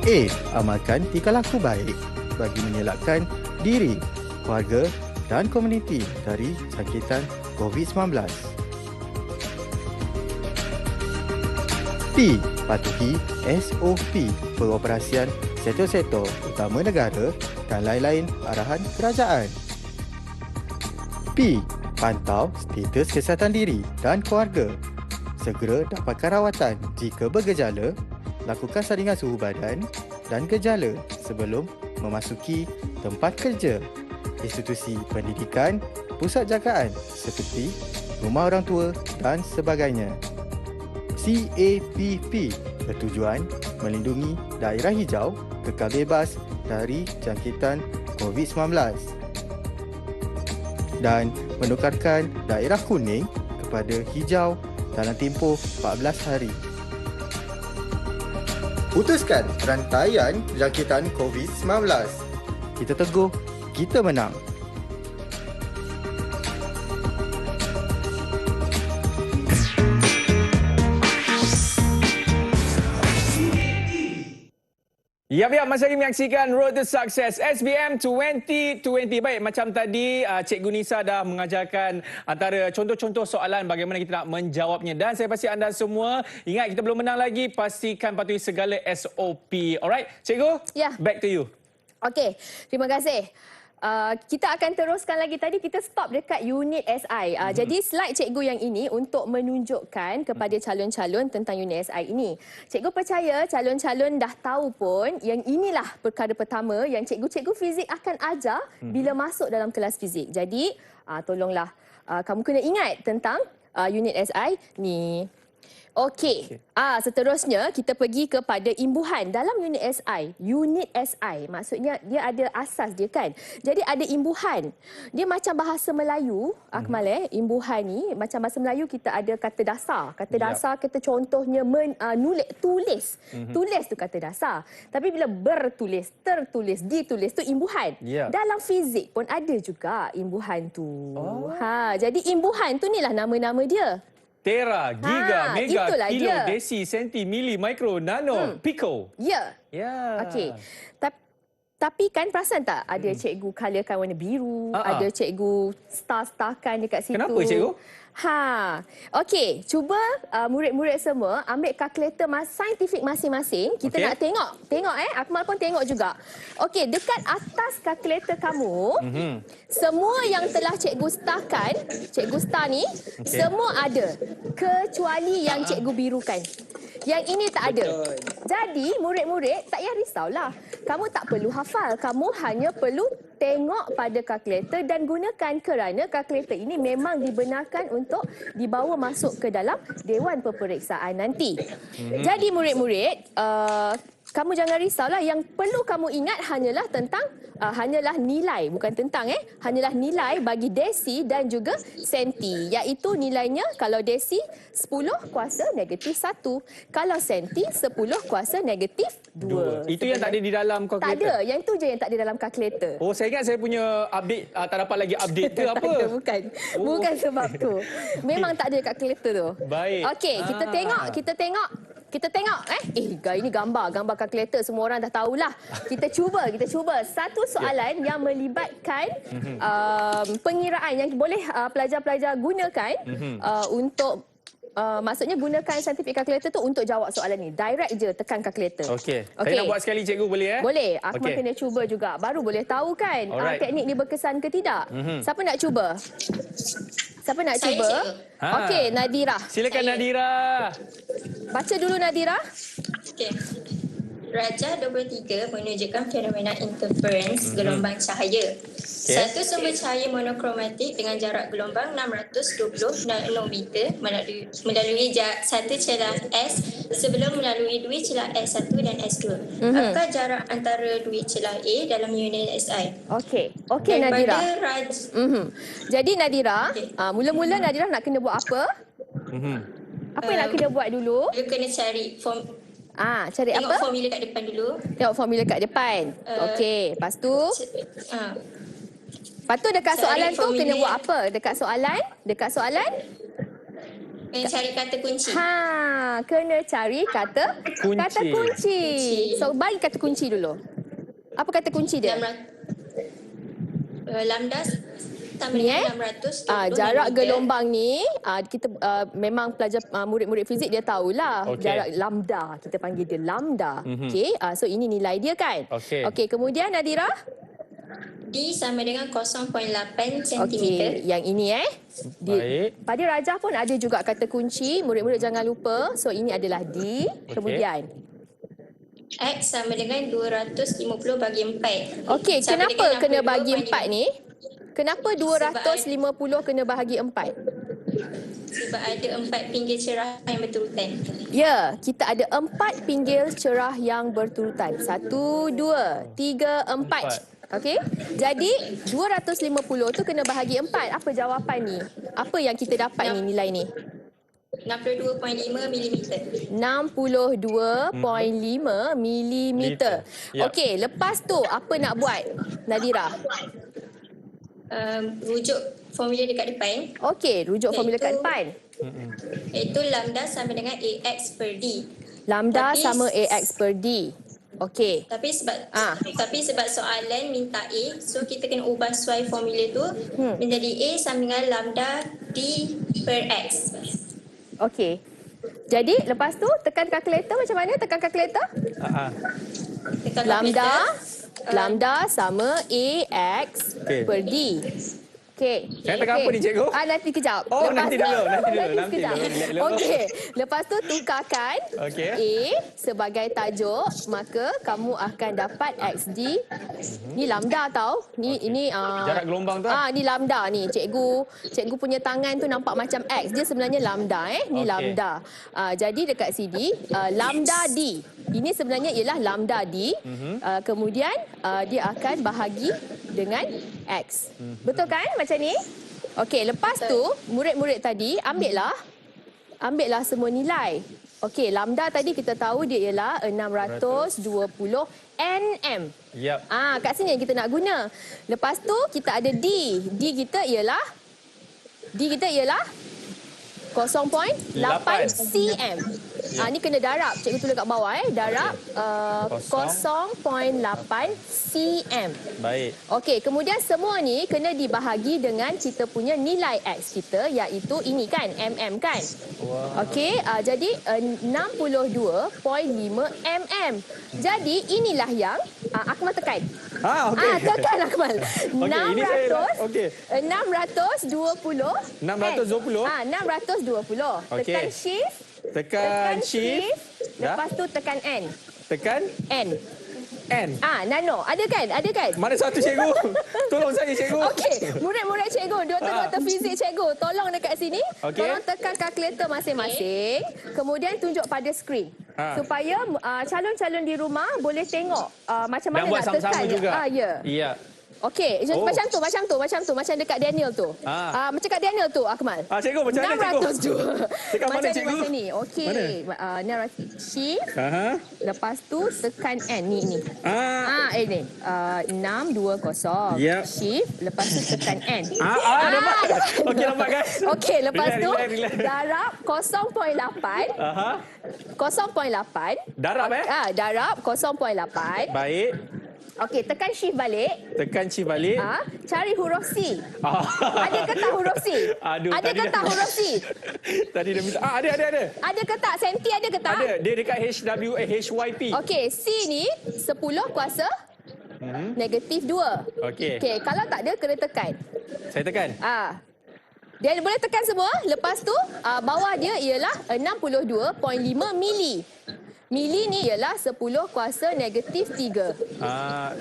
A. Amalkan tingkah laku baik bagi mengelakkan diri, keluarga dan komuniti dari jangkitan COVID-19. B. Patuhi SOP pengoperasian sektor-sektor utama negara dan lain-lain arahan kerajaan. P. Pantau status kesihatan diri dan keluarga. Segera dapatkan rawatan jika bergejala, lakukan saringan suhu badan dan gejala sebelum memasuki tempat kerja, institusi pendidikan, pusat jagaan seperti rumah orang tua dan sebagainya. CAPP bertujuan melindungi daerah hijau kekal bebas dari jangkitan COVID-19 dan menukarkan daerah kuning kepada hijau dalam tempoh 14 hari. Putuskan rantaian jangkitan COVID-19. Kita teguh, kita menang. Ya, masih lagi menyaksikan Road to Success SBM 2020. Baik, macam tadi Cikgu Nisa dah mengajarkan antara contoh-contoh soalan bagaimana kita nak menjawabnya. Dan saya pasti anda semua ingat kita belum menang lagi, pastikan patuhi segala SOP. Alright, Cikgu? Ya. Back to you. Okey, terima kasih. Kita akan teruskan lagi. Tadi kita stop dekat unit SI. Jadi slide cikgu yang ini untuk menunjukkan kepada calon-calon tentang unit SI ini. Cikgu percaya calon-calon dah tahu pun yang inilah perkara pertama yang cikgu-cikgu fizik akan ajar bila masuk dalam kelas fizik. Jadi tolonglah kamu kena ingat tentang unit SI ni. Okey. Seterusnya kita pergi kepada imbuhan dalam unit SI. Unit SI maksudnya dia ada asas dia kan. Jadi ada imbuhan. Dia macam bahasa Melayu, Akmal imbuhan ni macam bahasa Melayu kita ada kata dasar. Kata dasar kita contohnya tulis. Tulis tu kata dasar. Tapi bila bertulis, tertulis, ditulis tu imbuhan. Dalam fizik pun ada juga imbuhan tu. Jadi imbuhan tu nilah nama-nama dia. Tera, giga, mega, kilo, dia. desi, senti, mili, mikro, nano, pico. Ya. Okey. Tapi kan perasan tak ada cikgu colourkan warna biru, ada cikgu star-starkan dekat situ. Kenapa cikgu? Okey, cuba murid-murid semua ambil kalkulator saintifik masing-masing. Kita nak tengok Akmal pun tengok juga. Okey, dekat atas kalkulator kamu, semua yang telah cikgu starkan, cikgu star ni, semua ada kecuali yang cikgu birukan. Yang ini tak ada. Jadi murid-murid tak payah risaulah. Kamu tak perlu hafal, kamu hanya perlu tengok pada kalkulator dan gunakan kerana kalkulator ini memang dibenarkan untuk dibawa masuk ke dalam Dewan Peperiksaan nanti. Jadi murid-murid, kamu jangan risaulah. Yang perlu kamu ingat hanyalah tentang hanyalah nilai, bukan tentang hanyalah nilai bagi desi dan juga senti, iaitu nilainya kalau desi 10 kuasa negatif 1, kalau senti 10 kuasa negatif 2. Itu yang tak ada di dalam Tak kalkulator? ada, yang tu je yang tak ada dalam kalkulator. Oh, saya ingat saya punya update tak dapat lagi update ke apa? Tak ada, bukan. Bukan sebab tu. Memang tak ada kalkulator tu. Baik. Okey, kita tengok. Ini gambar kalkulator, semua orang dah tahulah. Kita cuba. Satu soalan yang melibatkan pengiraan yang boleh pelajar-pelajar gunakan untuk maksudnya gunakan scientific calculator tu untuk jawab soalan ni. Direct je tekan calculator. Okey. Saya nak buat sekali cikgu, boleh Boleh. Akmal kena cuba juga. Baru boleh tahu kan teknik ni berkesan ke tidak. Siapa nak cuba? Siapa nak Saya, cuba? cikgu. Okey, Nadira. Silakan Nadira. Baca dulu Nadira. Okey. Rajah 23 menunjukkan fenomena interference gelombang cahaya. Satu sumber cahaya monokromatik dengan jarak gelombang 620 nanometer melalui satu celah S sebelum melalui dua celah S1 dan S2. Apakah jarak antara dua celah A dalam unit SI? Okey Nadira. Jadi Nadira, mula-mula Nadira nak kena buat apa? Apa yang nak kena buat dulu? Dia kena cari Cari tengok apa? formula kat depan dulu. Tengok formula kat depan. Okey, lepas tu dekat soalan tu kena buat apa? Dekat soalan Kena cari kata kunci. Kena cari kata kunci. So, bagi kata kunci dulu. Apa kata kunci dia? Lambda sama dengan 620 jarak gelombang ni kita memang pelajar murid-murid fizik dia tahulah jarak lambda, kita panggil dia lambda. Okey, so ini nilai dia kan. Okey, kemudian Nadira, D sama dengan 0.8 cm. Okey, yang ini Baik. Pada Rajah pun ada juga kata kunci, murid-murid jangan lupa. So ini adalah D. Kemudian X sama dengan 250 bagi 4. Okey, kenapa kena bagi 4 ni? Kenapa 250 kena bahagi 4? Sebab ada 4 pinggir cerah yang berturutan. Ya, kita ada 4 pinggir cerah yang berturutan. 1, 2, 3, 4. Okey? Jadi 250 tu kena bahagi 4. Apa jawapan ni? Apa yang kita dapat ni nilai ni? 62.5 mm. 62.5 mm. Okey, lepas tu apa nak buat, Nadira? Rujuk formula dekat depan. Okey, rujuk formula kat depan. Iaitu lambda sama dengan AX per D. Lambda sama AX per D. Okey. Tapi sebab soalan minta A, so kita kena ubah suai formula tu menjadi A sama dengan lambda D per X. Okey. Jadi lepas tu tekan kalkulator macam mana? Tekan kalkulator? Tekan Lambda sama AX per D. Okey. Saya tekan apa ni cikgu? Nanti kejap. Oh, nanti dulu. Okey. Lepas tu tukarkan Okey. A sebagai tajuk, maka kamu akan dapat XD. Ni lambda tau. Ni jarak gelombang tu. Ni lambda ni. Cikgu punya tangan tu nampak macam X. Dia sebenarnya lambda Ni lambda. Jadi dekat sini lambda D. Ini sebenarnya ialah lambda D. Kemudian dia akan bahagi dengan X. Betul kan macam ni? Okey, lepas tu murid-murid tadi ambillah semua nilai. Okey, lambda tadi kita tahu dia ialah 620 nm. Yep. Kat sini yang kita nak guna. Lepas tu kita ada D. D kita ialah 0.8 cm. Ni kena darab. Cikgu tulis kat bawah darab 0.8 cm. Baik. Okey, kemudian semua ni kena dibahagi dengan kita punya nilai X kita, iaitu ini kan, mm kan. Okey, jadi 62.5 mm. Jadi inilah yang Akmal tekan. Okey. Tekan Akmal. Okey, ini saya okey. 620. 620. 620. Okey. Tekan shift. Tekan shift. Lepas tu tekan N. Tekan N. N. Nano. Ada kan? Ada kan? Mana satu cikgu? Tolong saya cikgu. Okey, murid-murid cikgu, doktor-doktor fizik cikgu, tolong dekat sini. Okey. Tolong tekan kalkulator masing-masing. Kemudian tunjuk pada skrin. Supaya calon-calon di rumah boleh tengok macam mana Dan buat nak sama-sama tekan. juga. Ya. Ya. Okey, macam tu, macam dekat Daniel tu. Macam dekat Daniel tu, Akmal. Cikgu, macam mana cikgu? 602. Tekan mana cikgu? Macam ni. Okey. Narasi. Shift. Lepas tu tekan N. Ni. Ini. 620. Yep. Shift. Lepas tu tekan N. Nampak? Okey, nampak kan? Okey, lepas tu relax. darab 0.8. 0.8. Darab Darab 0.8. Baik. Okey, tekan shift balik. Tekan shift balik. Cari huruf C. Ada ke tak huruf C? Ada ke tak huruf C? Tadi dia minta. Ada. Ada ke tak? Senti ada ke tak? Ada. Dia dekat HYP. Okey, C ni 10 kuasa negatif 2. Okey. Okey, kalau tak ada kena tekan. Saya tekan. Dia boleh tekan semua. Lepas tu bawah dia ialah 62.5 mili. Mili ni ialah 10 kuasa negatif 3.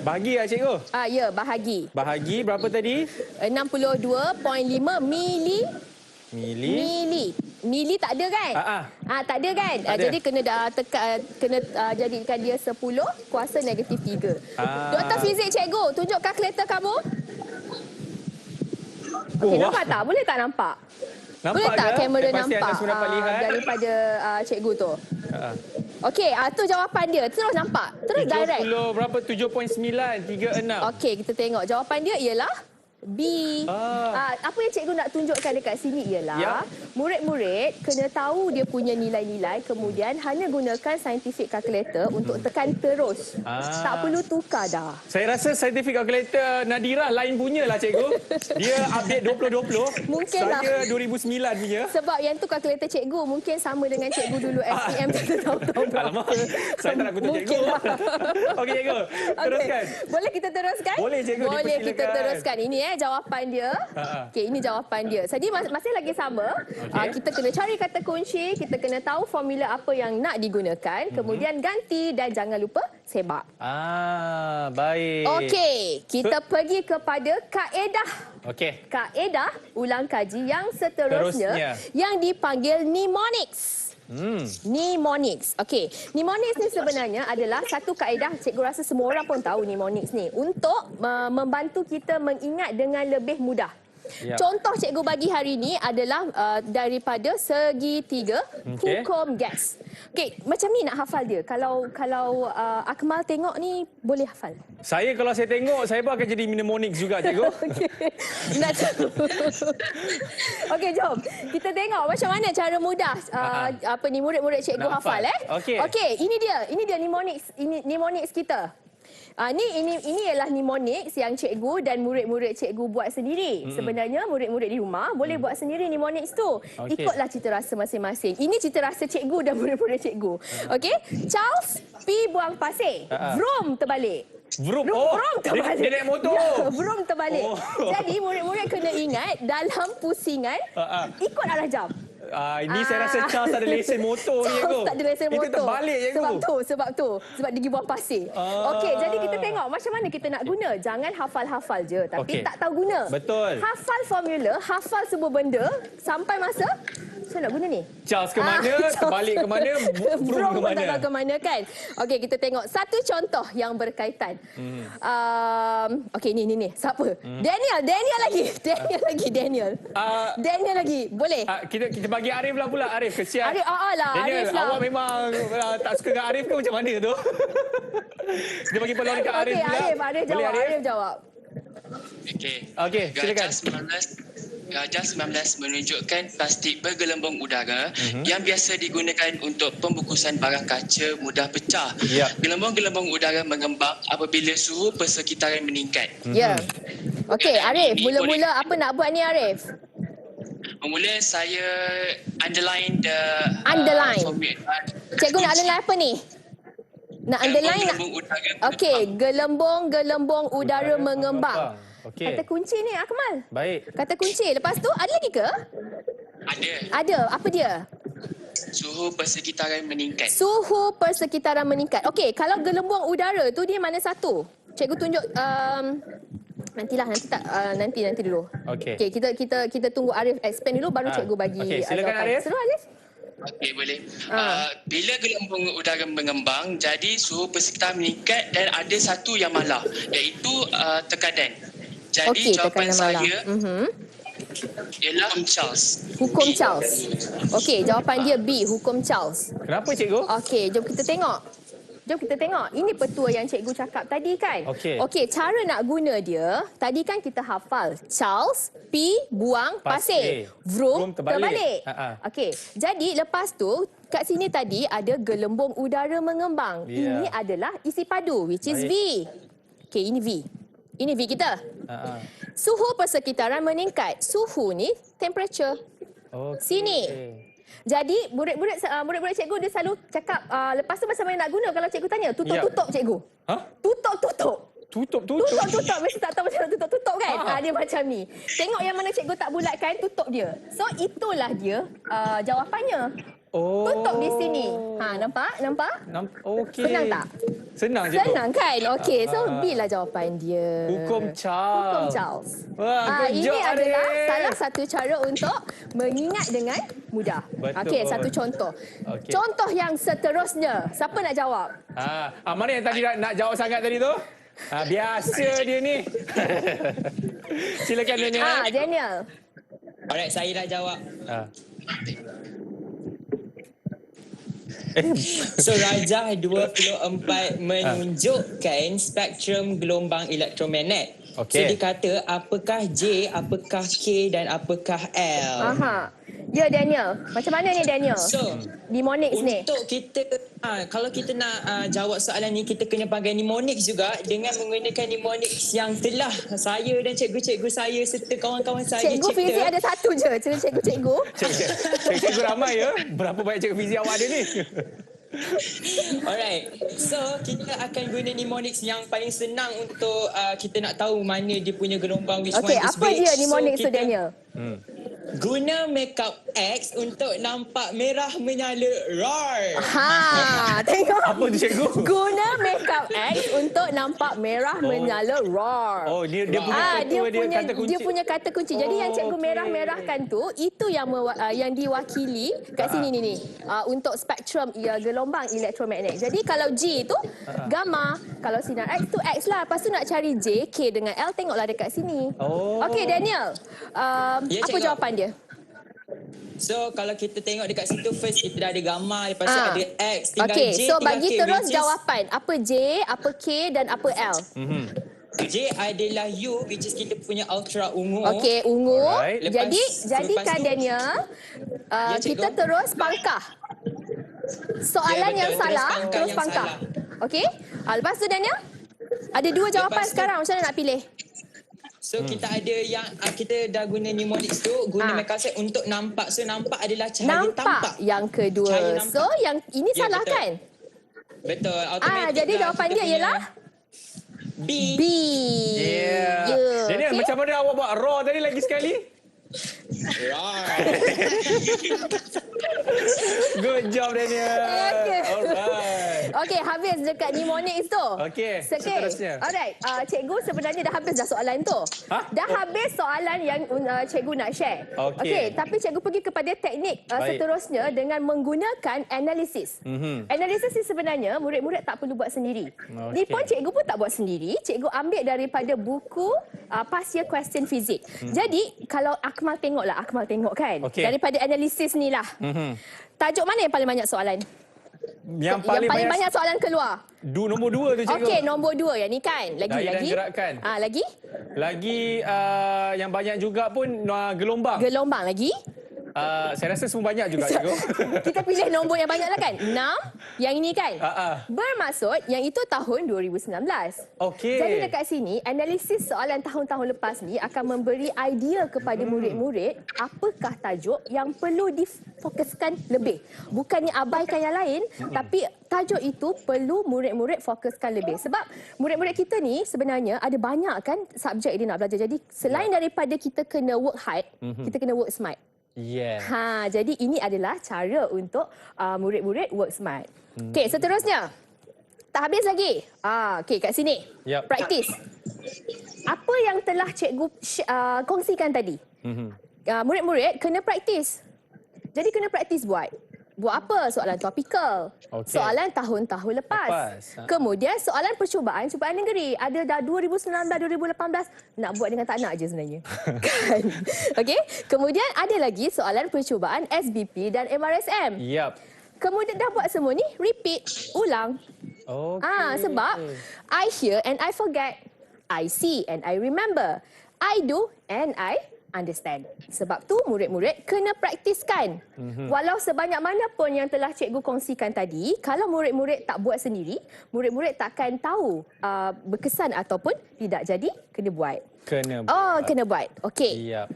Bahagi lah cikgu. Ya, bahagi. Bahagi berapa tadi? 62.5 mili. Mili. Mili tak ada kan? Tak ada kan? Tak ada. Jadi kena kena jadikan dia 10 kuasa negatif 3. Doktor fizik cikgu, tunjuk kalkulator kamu. Okey, nampak tak? Boleh tak nampak? Boleh tak kamera nampak daripada cikgu tu? Okey, tu jawapan dia. Terus nampak. Terus direct. 70 berapa? 7.936. Okey, kita tengok. Jawapan dia ialah B. Apa yang cikgu nak tunjukkan dekat sini ialah murid-murid kena tahu dia punya nilai-nilai, kemudian hanya gunakan scientific calculator untuk tekan terus. Tak perlu tukar dah. Saya rasa scientific calculator Nadira lain punya lah cikgu. Dia update 2020. Mungkin saya lah. 2009 punya. Sebab yang tu kalkulator cikgu mungkin sama dengan cikgu dulu SPM kita tahu-tahu berapa. Alamak, saya tak nak kutuk cikgu. Okey cikgu, teruskan. Boleh kita teruskan? Boleh cikgu, Boleh kita dipersilakan. teruskan. Ini jawapan dia. Okey, ini jawapan dia. Jadi masih lagi sama. Kita kena cari kata kunci, kita kena tahu formula apa yang nak digunakan, kemudian ganti dan jangan lupa sebab. Baik. Okey, kita pergi kepada kaedah. Okey. Kaedah ulang kaji yang seterusnya yang dipanggil mnemonics. Mnemonics. Okey, mnemonics ni sebenarnya adalah satu kaedah, cikgu rasa semua orang pun tahu mnemonics ni, untuk membantu kita mengingat dengan lebih mudah. Contoh cikgu bagi hari ini adalah daripada segitiga hukum gas. Okey, macam ni nak hafal dia. Kalau Akmal tengok ni boleh hafal. Kalau saya tengok, saya pun akan jadi mnemonics juga cikgu. Okey, jom. Kita tengok macam mana cara mudah murid-murid cikgu hafal Okey, ini dia mnemonics kita. Ini ialah mnemonics yang cikgu dan murid-murid cikgu buat sendiri. Sebenarnya murid-murid di rumah boleh buat sendiri mnemonics tu. Ikutlah cita rasa masing-masing. Ini cita rasa cikgu dan murid-murid cikgu. Okey, Charles pi buang pasir. Vroom terbalik. Vroom terbalik. Dia naik motor. Vroom terbalik. Jadi murid-murid kena ingat dalam pusingan ikut arah jam. Ini saya rasa Charles ada lesen motor ni cikgu. Tak ada lesen motor. Itu terbalik cikgu. Sebab dia pergi buang pasir. Okey, jadi kita tengok macam mana kita nak guna. Jangan hafal-hafal je tapi tak tahu guna. Betul. Hafal formula, hafal semua benda sampai masa saya nak guna ni. Charles ke mana, terbalik ke mana, vroom ke mana. Tak tahu ke mana kan. Okey, kita tengok satu contoh yang berkaitan. Okey, ni. Siapa? Daniel lagi. Boleh. Kita bagi Arif lah pula. Arif, kesian. Arif, Daniel, Arif lah. awak memang tak suka dengan Arif ke macam mana tu? Kita bagi peluang dekat Arif pula. Arif jawab. Okey, silakan. Gajah 19 menunjukkan plastik bergelembung udara yang biasa digunakan untuk pembungkusan barang kaca mudah pecah. Gelembung-gelembung udara mengembang apabila suhu persekitaran meningkat. Okey, Arif, mula-mula apa nak buat ni Arif? Mula saya underline the Cikgu nak underline apa ni? Nak underline nak? Okey, gelembung-gelembung udara mengembang. Kata kunci ni Akmal. Baik. Kata kunci. Lepas tu ada lagi ke? Ada. Apa dia? Suhu persekitaran meningkat. Suhu persekitaran meningkat. Okey, kalau gelembung udara tu dia mana satu? Cikgu tunjuk nanti dulu. Okey. Okey, kita tunggu Arif explain dulu baru cikgu bagi Okey, silakan jawapan. Arif. Seru Arif? Okey, boleh. Bila gelembung udara mengembang, jadi suhu persekitaran meningkat dan ada satu yang malah, iaitu tekanan. Jadi Okey, jawapan tekanan malah. saya ialah hukum Charles. Hukum Charles. Okey, jawapan dia B, hukum Charles. Kenapa cikgu? Okey, jom kita tengok. Ini petua yang cikgu cakap tadi kan? Okey, cara nak guna dia, tadi kan kita hafal. Charles, P, buang, pasir. Vroom, terbalik. Okey, jadi lepas tu, kat sini tadi ada gelembung udara mengembang. Ini adalah isi padu, which is V. Okey, ini V. Ini V kita. Suhu persekitaran meningkat. Suhu ni temperature. Sini. Jadi murid-murid cikgu dia selalu cakap lepas tu macam mana nak guna kalau cikgu tanya tutup cikgu. Tutup mesti tak tahu macam mana tutup kan. Dia macam ni. Tengok yang mana cikgu tak bulatkan, tutup dia. So itulah dia jawapannya. Tutup di sini. Nampak? Okey. Senang tak? Senang je. Senang kan? Okey, so B lah jawapan dia. Hukum Charles. Wah, Ini adalah salah satu cara untuk mengingat dengan mudah. Okey, satu contoh. Contoh yang seterusnya. Siapa nak jawab? Mana yang tadi nak jawab sangat tadi tu? Biasa dia ni. Silakan Daniel. Daniel. Alright, saya nak jawab. So rajah 24 menunjukkan spektrum gelombang elektromagnet. So dia kata apakah J, apakah K dan apakah L. Ya Daniel, macam mana ni Daniel? So mnemonics ni. Untuk kita kalau kita nak jawab soalan ni, kita kena pakai mnemonics juga dengan menggunakan mnemonics yang telah saya dan cikgu-cikgu saya serta kawan-kawan saya Cikgu fizik ada satu je, cikgu-cikgu. Cikgu ramai ya. Berapa banyak cikgu fizik awak ada ni? Alright, so kita akan guna mnemonics yang paling senang untuk kita nak tahu mana dia punya gelombang, which one is which. Apa dia mnemonics tu Daniel? Guna makeup X untuk nampak merah menyala. Roar. Tengok. Apa tu cikgu? Guna makeup X untuk nampak merah menyala. Roar. Dia punya kata kunci. Dia punya kata kunci. Jadi yang cikgu merah-merahkan tu, itu yang diwakili kat sini ni. Untuk spektrum gelombang elektromagnet. Jadi kalau G tu gamma, kalau sinar X tu X lah. Lepas tu nak cari J, K dengan L, tengoklah dekat sini. Okey Daniel, apa jawapan dia? So kalau kita tengok dekat situ, first kita dah ada gamma, lepas tu ada X, tinggal J, so tinggal bagi K, terus jawapan. Apa J, apa K dan apa L? J adalah U, which is kita punya ultra ungu. Okey, ungu. Lepas, Jadi kan Daniel, kita terus pangkah. Soalan yang salah, terus pangkah. Okey? Lepas tu Daniel, ada dua jawapan sekarang. Macam mana nak pilih? So kita ada yang kita dah guna mnemonics tu, guna makasih untuk nampak. So nampak adalah cahaya tampak. Yang kedua. So yang ini salah betul. Kan? Betul. Jadi jawapan dia ialah B. Jadi macam mana awak buat raw tadi lagi sekali? Good job Daniel. Okey, habis dekat mnemonics tu. Okey, seterusnya. Alright, cikgu sebenarnya dah habis dah soalan tu. Dah habis soalan yang cikgu nak share. Okey, tapi cikgu pergi kepada teknik seterusnya dengan menggunakan analisis. Analisis ni sebenarnya murid-murid tak perlu buat sendiri. Ni pun cikgu pun tak buat sendiri. Cikgu ambil daripada buku past year question fizik. Jadi kalau Akmal tengok kan. Daripada analisis ni lah. Tajuk mana yang paling banyak soalan? Yang paling banyak soalan keluar. Nombor 2 tu cikgu. Okey, nombor 2 yang ni kan. Lagi. Gerakan. Lagi yang banyak juga pun gelombang. Gelombang lagi. Saya rasa semua banyak juga cikgu. Kita pilih nombor yang banyak lah kan. 6, yang ini kan. Bermaksud yang itu tahun 2019. Okey. Jadi dekat sini, analisis soalan tahun-tahun lepas ni akan memberi idea kepada murid-murid apakah tajuk yang perlu difokuskan lebih. Bukannya abaikan yang lain, tapi tajuk itu perlu murid-murid fokuskan lebih. Sebab murid-murid kita ni sebenarnya ada banyak kan subjek dia nak belajar. Jadi selain daripada kita kena work hard, kita kena work smart. Yeah. Jadi ini adalah cara untuk murid-murid work smart. Okey, seterusnya. Tak habis lagi. Okey, kat sini. Yep. Praktis. Apa yang telah cikgu kongsikan tadi? Murid-murid kena praktis. Jadi kena praktis buat. Buat apa? Soalan topikal. Okey. Soalan tahun-tahun lepas. Kemudian soalan percubaan negeri. Ada dah 2019, 2018. Nak buat dengan tak nak je sebenarnya. Kan? Okey. Kemudian ada lagi soalan percubaan SBP dan MRSM. Yap. Kemudian dah buat semua ni, repeat, ulang. Sebab I hear and I forget. I see and I remember. I do and I understand. Sebab tu murid-murid kena praktiskan. Walau sebanyak mana pun yang telah cikgu kongsikan tadi, kalau murid-murid tak buat sendiri, murid-murid takkan tahu berkesan ataupun tidak. Jadi kena buat. Kena buat. Okey. Yap.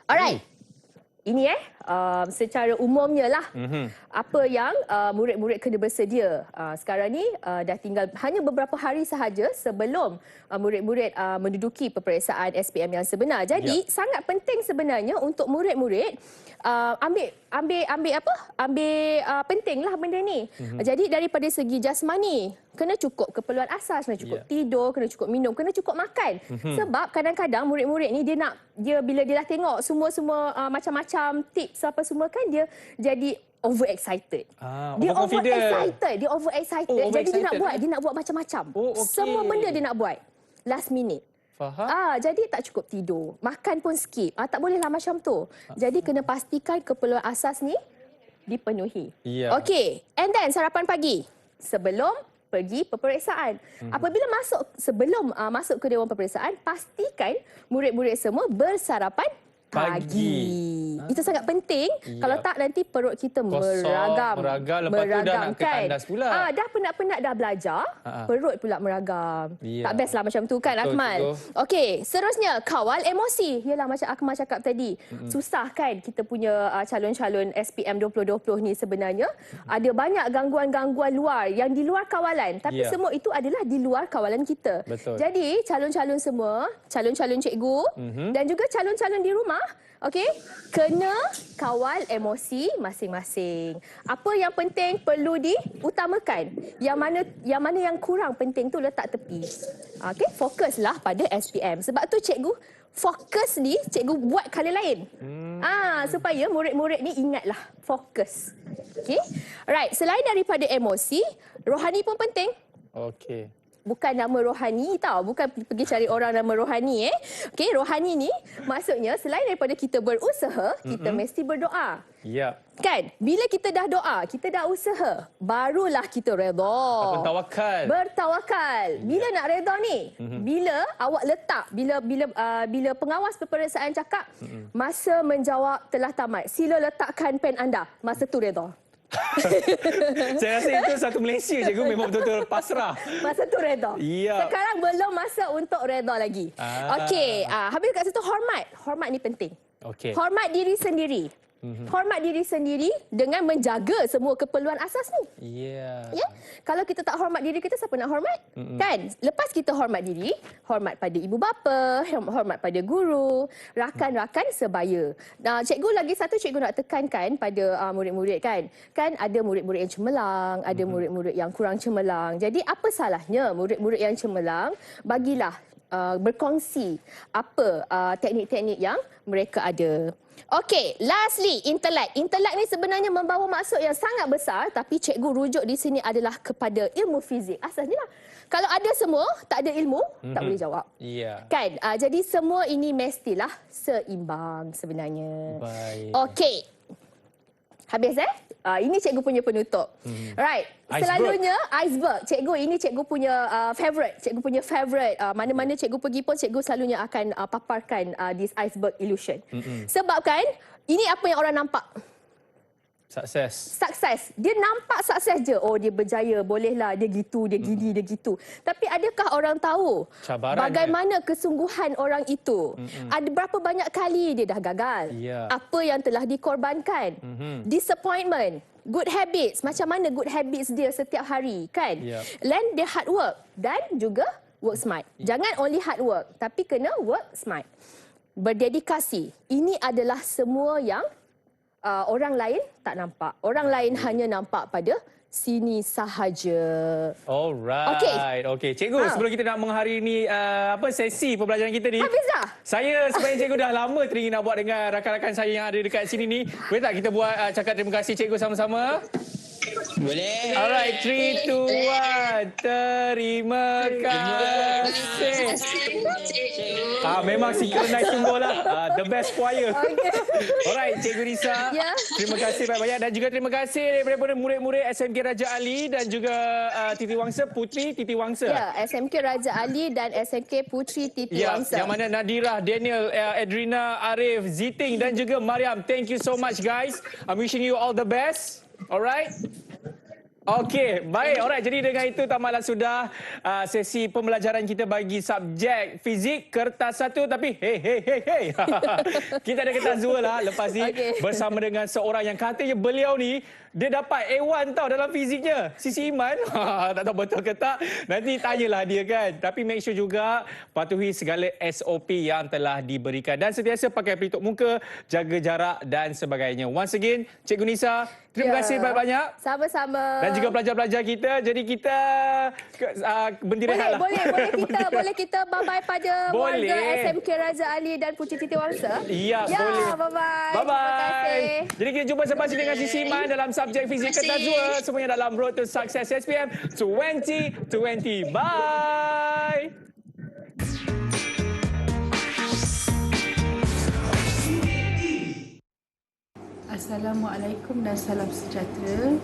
Alright. Ini secara umumnya lah apa yang murid-murid kena bersedia. Sekarang ni dah tinggal hanya beberapa hari sahaja sebelum murid-murid menduduki peperiksaan SPM yang sebenar. Jadi sangat penting sebenarnya untuk murid-murid ambil pentinglah benda ni. Jadi daripada segi jasmani, kena cukup keperluan asas, kena cukup tidur, kena cukup minum, kena cukup makan. Sebab kadang-kadang murid-murid ni dia bila dia dah tengok semua macam-macam tips apa semua kan, dia jadi overexcited. Dia overexcited. Jadi dia nak buat macam-macam. Semua benda dia nak buat. Last minute. Faham? Jadi tak cukup tidur. Makan pun skip. Tak bolehlah macam tu. Jadi kena pastikan keperluan asas ni dipenuhi. Okey. And then sarapan pagi. Sebelum pergi peperiksaan. Apabila sebelum masuk ke dewan peperiksaan, pastikan murid-murid semua bersarapan pagi. Itu sangat penting. Kalau tak nanti perut kita meragam. Lepas tu dah nak ke tandas pula. Dah penat-penat dah belajar, perut pula meragam. Tak best lah macam tu kan, Akmal? Okey, seterusnya kawal emosi. Yalah macam Akmal cakap tadi, susah kan kita punya calon-calon SPM 2020 ni sebenarnya. Ada banyak gangguan-gangguan luar yang di luar kawalan. Tapi semua itu adalah di luar kawalan kita. Betul. Jadi calon-calon semua, calon-calon cikgu dan juga calon-calon di rumah, okey, kena kawal emosi masing-masing. Apa yang penting perlu diutamakan. Yang mana yang kurang penting tu letak tepi. Okey, fokuslah pada SPM. Sebab tu cikgu fokus ni cikgu buat kali lain. Supaya murid-murid ni ingatlah fokus. Okey. Alright, selain daripada emosi, rohani pun penting. Okey. Bukan nama rohani tau, bukan pergi cari orang nama rohani Okey, rohani ni maksudnya selain daripada kita berusaha, kita mesti berdoa. Kan? Bila kita dah doa, kita dah usaha, barulah kita redha. Bertawakal. Bila nak redha ni? Bila awak letak, bila pengawas peperiksaan cakap masa menjawab telah tamat, sila letakkan pen anda. Masa tu redha. Saya rasa itu satu Malaysia cikgu memang betul-betul pasrah. Masa tu redha. Sekarang belum masa untuk redha lagi. Okey, habis kat situ hormat. Hormat ni penting. Hormat diri sendiri. Hormat diri sendiri dengan menjaga semua keperluan asas ni. Kalau kita tak hormat diri kita, siapa nak hormat? Kan? Lepas kita hormat diri, hormat pada ibu bapa, hormat pada guru, rakan-rakan sebaya. Nah, cikgu lagi satu cikgu nak tekankan pada murid-murid kan. Kan ada murid-murid yang cemerlang, ada murid-murid yang kurang cemerlang. Jadi apa salahnya murid-murid yang cemerlang bagilah berkongsi apa teknik-teknik yang mereka ada. Okey, lastly, intelek. Intelek ni sebenarnya membawa maksud yang sangat besar, tapi cikgu rujuk di sini adalah kepada ilmu fizik. Asasnya lah. Kalau ada semua, tak ada ilmu, tak boleh jawab. Kan? Jadi semua ini mestilah seimbang sebenarnya. Okey. Habis ini cikgu punya penutup. Right. Selalunya iceberg. Cikgu ini cikgu punya favorite. Cikgu punya favorite. Mana-mana cikgu pergi pun cikgu selalunya akan paparkan this iceberg illusion. Sebab kan ini apa yang orang nampak. Sukses. Dia nampak sukses je. Oh, dia berjaya. Bolehlah. Dia gitu, dia gini, dia gitu. Tapi adakah orang tahu bagaimana kesungguhan orang itu? Ada berapa banyak kali dia dah gagal? Apa yang telah dikorbankan? Disappointment. Good habits. Macam mana good habits dia setiap hari, kan? Then dia hard work dan juga work smart. Jangan only hard work, tapi kena work smart. berdedikasi. Ini adalah semua yang orang lain tak nampak. Orang lain hanya nampak pada sini sahaja. Alright. Okey, cikgu, sebelum kita nak mengakhiri sesi pembelajaran kita ni. Habis dah? Saya sebenarnya cikgu dah lama teringin nak buat dengan rakan-rakan saya yang ada dekat sini ni. Boleh tak kita buat cakap terima kasih cikgu sama-sama? Boleh. Alright, 3, 2, 1. Terima kasih. Memang synchronize sungguh lah. The best choir. Okay. Alright, Cikgu Nisa. Ya. Terima kasih banyak-banyak. Dan juga terima kasih daripada murid-murid SMK Raja Ali dan juga Titi Wangsa, Putri Titi Wangsa. Ya, SMK Raja Ali dan SMK Putri Titi Wangsa. Yang mana Nadira, Daniel, Edrina, Arif, Ziting dan juga Mariam. Thank you so much guys. I'm wishing you all the best. Alright. Okey, baik. Alright, jadi dengan itu tamatlah sudah sesi pembelajaran kita bagi subjek fizik kertas 1. Tapi hey. Kita ada kertas 2 lah lepas ni bersama dengan seorang yang katanya beliau ni dia dapat A1 tau dalam fiziknya. Sisi Iman. Tak tahu betul ke tak. Nanti tanyalah dia kan. Tapi make sure juga patuhi segala SOP yang telah diberikan. Dan sentiasa pakai pelitup muka, jaga jarak dan sebagainya. Once again, Cikgu Nisa, terima kasih banyak-banyak. Sama-sama. Dan juga pelajar-pelajar kita. Jadi kita berdiri lah. Boleh kita bye-bye pada warga SMK Raja Ali dan Putri Titi Wangsa. Ya, boleh. Bye-bye. Bye-bye. Terima kasih. Jadi kita jumpa sepasi dengan Sisi Iman dalam subjek fizik kertas 2. Semuanya dalam Road to Success SPM 2020. Bye. Assalamualaikum dan salam sejahtera.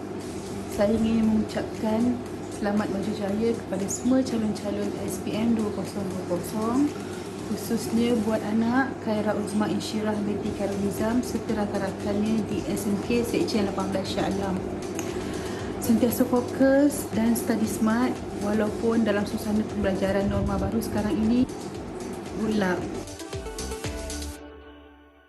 Saya ingin mengucapkan selamat berjaya kepada semua calon-calon SPM 2020, khususnya buat anak Khaira Uzma Insyirah binti Khairul Nizam serta rakan-rakannya di SMK Sekcen 18 Shah Alam. Sentiasa fokus dan study smart walaupun dalam suasana pembelajaran norma baru sekarang ini. Good luck.